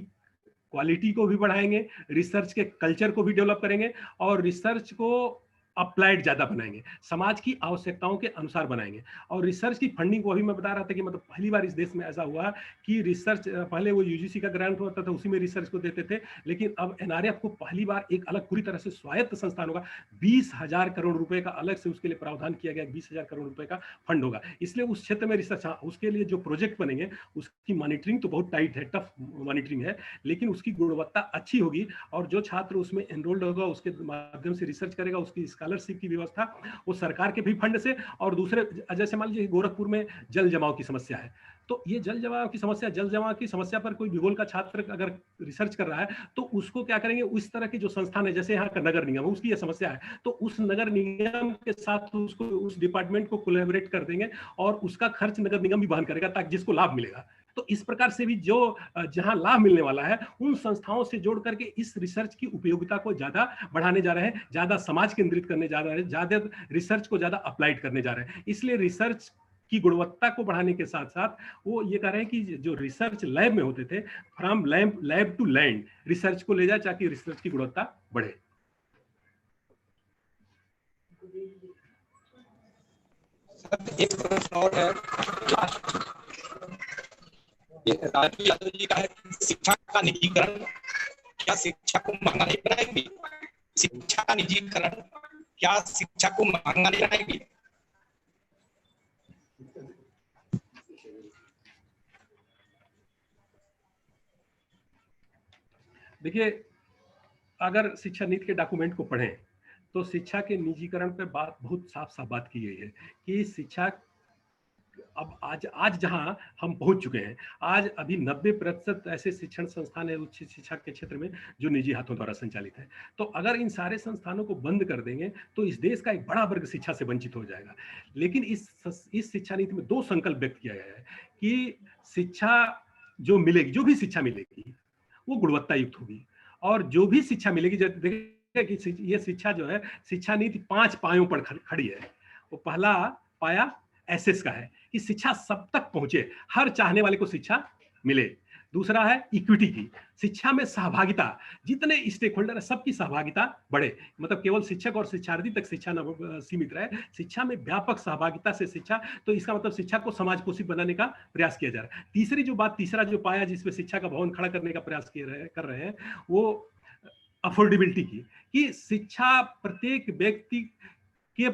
क्वालिटी को भी बढ़ाएंगे, रिसर्च के कल्चर को भी डेवलप करेंगे और रिसर्च को अप्लाइड ज्यादा बनाएंगे, समाज की आवश्यकताओं के अनुसार बनाएंगे। और रिसर्च की फंडिंग को अभी मैं बता रहा था कि मतलब पहली बार इस देश में ऐसा हुआ कि रिसर्च, पहले वो यूजीसी का ग्रांट होता था, उसी में रिसर्च को देते थे, लेकिन अब एनआरएफ को पहली बार एक अलग पूरी तरह से स्वायत्त संस्थान होगा। 20,000 करोड़ रुपए का अलग से उसके लिए प्रावधान किया गया, 20,000 करोड़ रुपए का फंड होगा। इसलिए उस क्षेत्र में रिसर्च, उसके लिए जो प्रोजेक्ट बनेंगे उसकी मॉनिटरिंग तो बहुत टाइट है, टफ मॉनिटरिंग है, लेकिन उसकी गुणवत्ता अच्छी होगी और जो छात्र उसमें एनरोल्ड होगा उसके माध्यम से रिसर्च करेगा, उसकी स्कॉलरशिप की व्यवस्था वो सरकार के भी फंड से, और दूसरे जैसे मान लीजिए गोरखपुर में जल जमाव की समस्या है, तो ये जल जमाव की समस्या पर कोई भूगोल का छात्र अगर रिसर्च कर रहा है तो उसको क्या करेंगे, उस तरह के जो संस्थान है, जैसे यहाँ का नगर निगम, उसकी ये समस्या है, तो उस नगर निगम के साथ उसको, उस डिपार्टमेंट को कोलैबोरेट कर देंगे और उसका खर्च नगर निगम भी वहन करेगा, ताकि जिसको लाभ मिलेगा। तो इस प्रकार से भी जो जहां लाभ मिलने वाला है उन संस्थाओं से जोड़ करके इस रिसर्च की उपयोगिता को ज्यादा बढ़ाने जा रहे हैं, ज्यादा समाज केंद्रित करने जा रहे हैं, ज्यादा रिसर्च को ज्यादा अप्लाइड करने जा रहे हैं। इसलिए रिसर्च की गुणवत्ता को बढ़ाने के साथ साथ वो ये कह रहे हैं कि जो रिसर्च लैब में होते थे, from lab to land research को ले जाए, ताकि रिसर्च की गुणवत्ता बढ़े।
एक प्रश्न और है, राजू यादव जी का है, शिक्षा का निजीकरण क्या शिक्षा को महंगा नहीं बनाएगी? शिक्षा का निजीकरण क्या शिक्षा को महंगा नहीं बनाएगी?
देखिए, अगर शिक्षा नीति के डॉक्यूमेंट को पढ़ें तो शिक्षा के निजीकरण पर बात बहुत साफ साफ बात की गई है कि शिक्षा अब आज जहां हम पहुंच चुके हैं, आज अभी 90% ऐसे शिक्षण संस्थान है उच्च शिक्षा के क्षेत्र में जो निजी हाथों द्वारा संचालित है। तो अगर इन सारे संस्थानों को बंद कर देंगे तो इस देश का एक बड़ा वर्ग शिक्षा से वंचित हो जाएगा। लेकिन इस शिक्षा नीति में 2 संकल्प व्यक्त किया गया है कि शिक्षा जो मिलेगी, जो भी शिक्षा मिलेगी वो गुणवत्ता युक्त होगी, और जो भी शिक्षा मिलेगी, देखिए कि ये शिक्षा जो है, शिक्षा नीति 5 पायों पर खड़ी है। वो पहला पाया एसेस का है कि शिक्षा सब तक पहुंचे, हर चाहने वाले को शिक्षा मिले। दूसरा है इक्विटी की, शिक्षा में सहभागिता, जितने स्टेक होल्डर है सबकी सहभागिता बढ़े, मतलब केवल शिक्षक और शिक्षार्थी तक शिक्षा न सीमित रहे, शिक्षा में व्यापक सहभागिता से शिक्षा, तो इसका मतलब शिक्षा को समाज पोषी बनाने का प्रयास किया जा रहा है। तीसरा जो पाया जिसमें शिक्षा का भवन खड़ा करने का प्रयास कर रहे हैं वो अफोर्डेबिलिटी की, कि शिक्षा प्रत्येक व्यक्ति के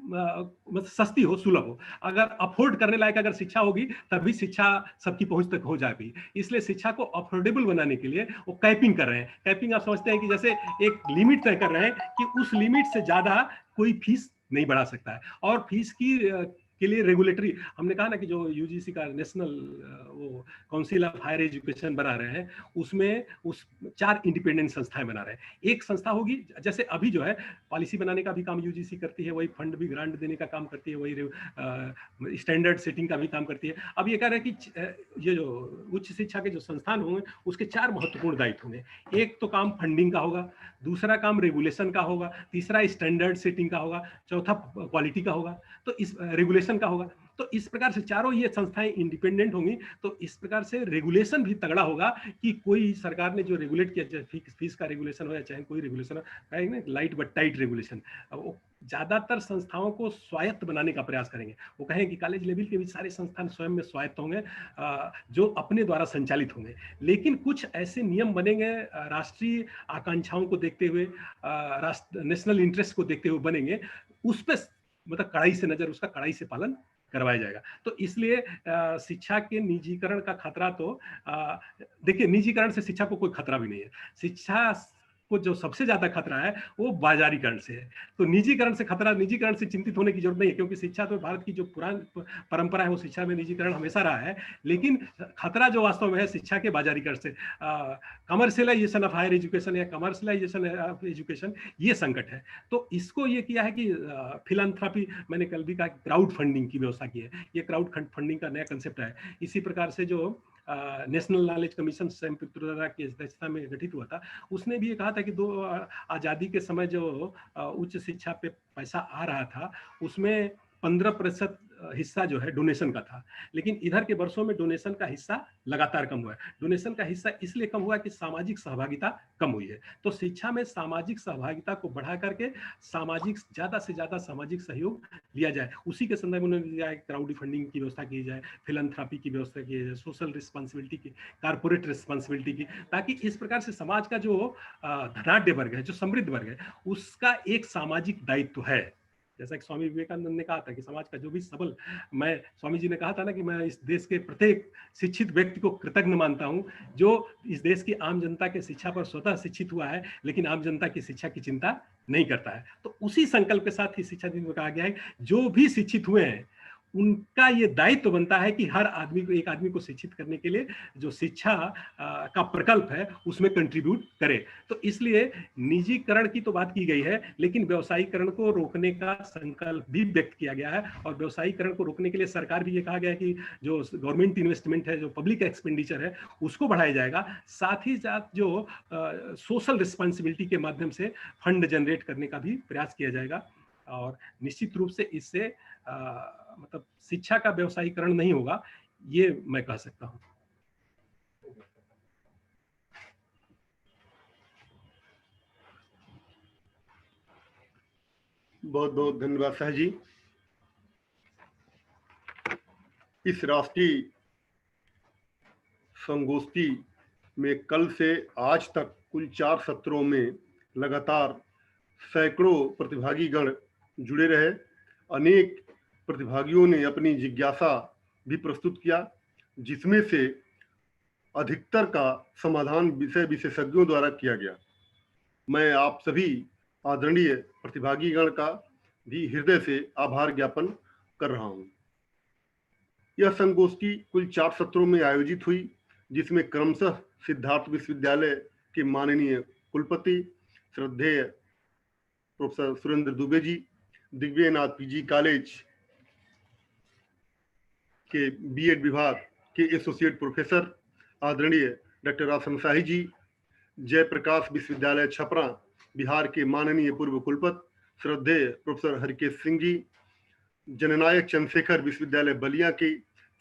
मतलब सस्ती हो, सुलभ हो। अगर अफोर्ड करने लायक अगर शिक्षा होगी तभी शिक्षा सबकी पहुंच तक हो जाएगी। इसलिए शिक्षा को अफोर्डेबल बनाने के लिए वो कैपिंग कर रहे हैं। कैपिंग आप समझते हैं कि जैसे एक लिमिट तय कर रहे हैं कि उस लिमिट से ज्यादा कोई फीस नहीं बढ़ा सकता है। और फीस के लिए रेगुलेटरी, हमने कहा ना कि जो यूजीसी का नेशनल वो काउंसिल ऑफ हायर एजुकेशन बना रहे हैं, उसमें 4 इंडिपेंडेंट संस्थाएं बना रहे हैं। एक संस्था होगी, जैसे अभी जो है पॉलिसी बनाने का भी काम यूजीसी करती है, वही फंड भी ग्रांट देने का काम करती है, वही स्टैंडर्ड सेटिंग का भी काम करती है। अब ये कह रहे हैं कि ये जो उच्च शिक्षा के जो संस्थान होंगे उसके 4 महत्वपूर्ण दायित्व होंगे। एक तो काम फंडिंग का होगा, दूसरा काम रेगुलेशन का होगा, तीसरा स्टैंडर्ड सेटिंग का होगा, चौथा क्वालिटी का होगा, तो इस रेगुलेशन का होगा। तो इस प्रकार से चारों ये संस्थाएं इंडिपेंडेंट होंगी, तो इस प्रकार से रेगुलेशन भी तगड़ा होगा कि कोई सरकार ने जो रेगुलेट किया, फीस का रेगुलेशन हो या चाहे कोई रेगुलेशन हो, लाइट बट टाइट रेगुलेशन, ज्यादातर संस्थाओं को स्वायत्त बनाने का प्रयास करेंगे। वो कहें कि कॉलेज लेवल के भी सारे संस्थान स्वयं में स्वायत्त होंगे, जो अपने द्वारा संचालित होंगे, लेकिन कुछ ऐसे नियम बनेंगे राष्ट्रीय आकांक्षाओं को देखते हुए, नेशनल इंटरेस्ट को देखते हुए बनेंगे, उस पर मतलब कड़ाई से नजर, उसका कड़ाई से पालन करवाया जाएगा। तो इसलिए शिक्षा के निजीकरण का खतरा तो देखिए, निजीकरण से शिक्षा को कोई खतरा भी नहीं है। शिक्षा को जो सबसे ज्यादा खतरा है वो बाजारीकरण से है। तो निजीकरण से खतरा, निजीकरण से चिंतित होने की जरूरत नहीं है, क्योंकि शिक्षा तो भारत की जो पुरानी परंपरा है वो शिक्षा में निजीकरण हमेशा रहा है। लेकिन खतरा जो वास्तव में है शिक्षा के बाजारीकरण से, कमर्शियलाइजेशन ऑफ हायर एजुकेशन या कमर्शियलाइजेशन ऑफ एजुकेशन, ये संकट है। तो इसको ये किया है कि फिलैंथ्रोपी, मैंने कल भी कहा, क्राउड फंडिंग की व्यवस्था की है। ये क्राउड फंडिंग का नया कंसेप्ट है। इसी प्रकार से जो national knowledge commission Sam Pitroda की अध्यक्षता में गठित हुआ था, उसने भी ये कहा था कि आजादी के समय जो उच्च शिक्षा पे पैसा आ रहा था उसमें 15% हिस्सा जो है डोनेशन का था, लेकिन इधर के वर्षों में डोनेशन का हिस्सा लगातार कम हुआ है। डोनेशन का हिस्सा इसलिए कम हुआ कि सामाजिक सहभागिता कम हुई है। तो शिक्षा में सामाजिक सहभागिता को बढ़ा करके ज्यादा से ज्यादा सामाजिक सहयोग लिया जाए, उसी के संदर्भ में उन्होंने दिया क्राउड फंडिंग की व्यवस्था की जाए, फिलैंथ्रोपी की व्यवस्था की जाए, सोशल रिस्पॉन्सिबिलिटी की, कारपोरेट रिस्पॉन्सिबिलिटी की, ताकि इस प्रकार से समाज का जो धनाढ्य वर्ग है, जो समृद्ध वर्ग है, उसका एक सामाजिक दायित्व है। जैसा कि स्वामी विवेकानंद ने कहा था कि समाज का जो भी सबल, मैं, स्वामी जी ने कहा था ना कि मैं इस देश के प्रत्येक शिक्षित व्यक्ति को कृतज्ञ मानता हूं जो इस देश की आम जनता के शिक्षा पर स्वतः शिक्षित हुआ है, लेकिन आम जनता की शिक्षा की चिंता नहीं करता है। तो उसी संकल्प के साथ ही शिक्षा दिन में कहा गया है जो भी शिक्षित हुए हैं उनका ये दायित्व बनता है कि हर आदमी को, एक आदमी को शिक्षित करने के लिए जो शिक्षा का प्रकल्प है उसमें कंट्रीब्यूट करे। तो इसलिए निजीकरण की तो बात की गई है, लेकिन व्यवसायीकरण को रोकने का संकल्प भी व्यक्त किया गया है। और व्यवसायीकरण को रोकने के लिए सरकार भी ये कहा गया है कि जो गवर्नमेंट इन्वेस्टमेंट है, जो पब्लिक एक्सपेंडिचर है, उसको बढ़ाया जाएगा। साथ ही साथ जो सोशल रिस्पॉन्सिबिलिटी के माध्यम से फंड जनरेट करने का भी प्रयास किया जाएगा। और निश्चित रूप से इससे मतलब शिक्षा का व्यवसायीकरण नहीं होगा, ये मैं कह सकता हूं।
बहुत बहुत धन्यवाद शाह जी। इस राष्ट्रीय संगोष्ठी में कल से आज तक कुल 4 सत्रों में लगातार सैकड़ों प्रतिभागीगण जुड़े रहे। अनेक प्रतिभागियों ने अपनी जिज्ञासा भी प्रस्तुत किया, जिसमें से अधिकतर का समाधान विषय विशेषज्ञों द्वारा किया गया। मैं आप सभी आदरणीय प्रतिभागीगण का भी हृदय से आभार ज्ञापन कर रहा हूं। यह संगोष्ठी कुल 4 सत्रों में आयोजित हुई, जिसमें क्रमशः सिद्धार्थ विश्वविद्यालय के माननीय कुलपति श्रद्धेय professor Surendra Dubey ji, Divyanath PG college के बीएड विभाग के एसोसिएट प्रोफेसर आदरणीय डॉक्टर आसन शाही जी, जयप्रकाश विश्वविद्यालय छपरा बिहार के माननीय पूर्व कुलपति श्रद्धेय प्रोफेसर हरकेश सिंह जी, जननायक चंद्रशेखर विश्वविद्यालय बलिया की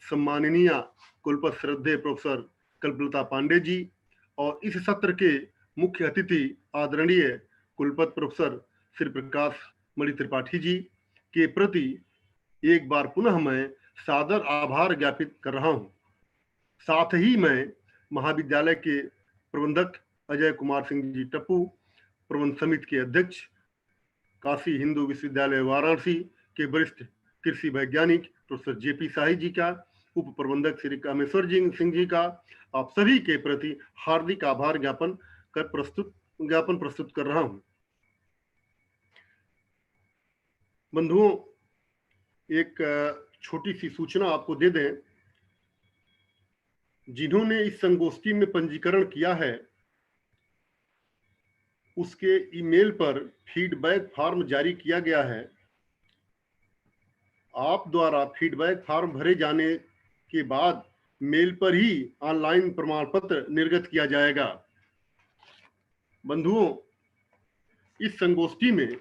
सम्माननीय कुलपति श्रद्धेय प्रोफेसर कल्पलता पांडे जी, और इस सत्र के मुख्य अतिथि आदरणीय कुलपति प्रोफेसर श्री प्रकाश मणि त्रिपाठी जी के प्रति एक बार पुनः मैं सादर आभार ज्ञापित कर रहा हूं। साथ ही मैं महाविद्यालय के प्रबंधक अजय कुमार सिंह जी टप्पू, प्रबंध समिति के अध्यक्ष काशी हिंदू विश्वविद्यालय वाराणसी के वरिष्ठ कृषि वैज्ञानिक प्रोफेसर जेपी शाही जी का, उप प्रबंधक श्री कामेश्वर सिंह जी का, आप सभी के प्रति हार्दिक आभार ज्ञापन प्रस्तुत कर रहा हूं। बंधुओं, एक छोटी सी सूचना आपको दे दें, जिन्होंने इस संगोष्ठी में पंजीकरण किया है उसके ईमेल पर फीडबैक फॉर्म जारी किया गया है। आप द्वारा फीडबैक फॉर्म भरे जाने के बाद मेल पर ही ऑनलाइन प्रमाण पत्र निर्गत किया जाएगा। बंधुओं, इस संगोष्ठी में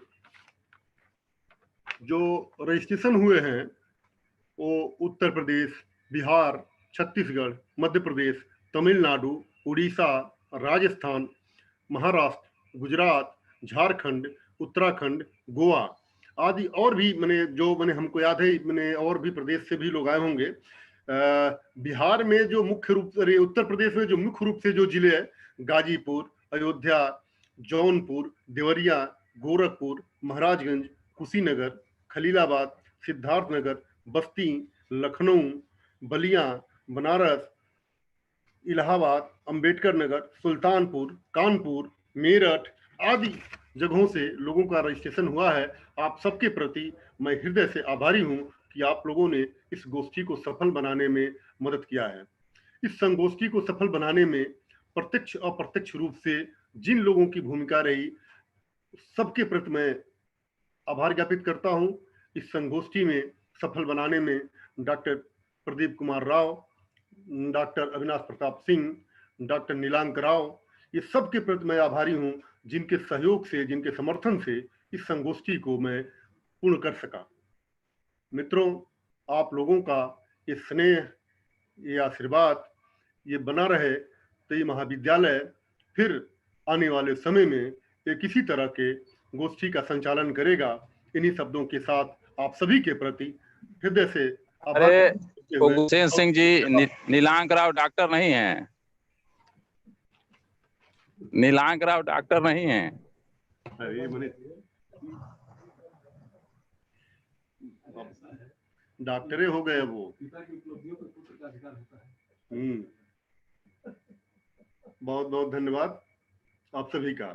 जो रजिस्ट्रेशन हुए हैं वो उत्तर प्रदेश, बिहार, छत्तीसगढ़, मध्य प्रदेश, तमिलनाडु, उड़ीसा, राजस्थान, महाराष्ट्र, गुजरात, झारखंड, उत्तराखंड, गोवा आदि और भी मैंने जो मैंने हमको याद है, मैंने और भी प्रदेश से भी लोग आए होंगे। बिहार में जो मुख्य रूप से, उत्तर प्रदेश में जो मुख्य रूप से जो जिले हैं, गाजीपुर, अयोध्या, जौनपुर, देवरिया, गोरखपुर, महाराजगंज, कुशीनगर, खलीलाबाद, सिद्धार्थनगर, बस्ती, लखनऊ, बलिया, बनारस, इलाहाबाद, अंबेडकर नगर, सुल्तानपुर, कानपुर, मेरठ आदि जगहों से लोगों का रजिस्ट्रेशन हुआ है। आप सबके प्रति मैं हृदय से आभारी हूं कि आप लोगों ने इस गोष्ठी को सफल बनाने में मदद किया है। इस संगोष्ठी को सफल बनाने में प्रत्यक्ष अप्रत्यक्ष रूप से जिन लोगों की भूमिका रही, सबके प्रति मैं आभार ज्ञापित करता हूं। इस संगोष्ठी में सफल बनाने में doctor Pradeep Kumar Rao, doctor Avinash Pratap Singh, doctor Nilank Rao, ये सब के प्रति मैं आभारी हूं, जिनके सहयोग से, जिनके समर्थन से इस संगोष्ठी को मैं पूर्ण कर सका। मित्रों, आप लोगों का ये स्नेह, ये आशीर्वाद ये बना रहे तो ये महाविद्यालय फिर आने वाले समय में एक इसी तरह के गोष्ठी का संचालन करेगा। इन्हीं शब्दों के साथ आप सभी के प्रति हृदय से आभार।
हुसैन सिंह जी, नीलांक राव डॉक्टर नहीं है, नीलांक राव डॉक्टर नहीं है।
अरे मैंने डॉक्टरे हो गए वो। बहुत बहुत धन्यवाद आप सभी का।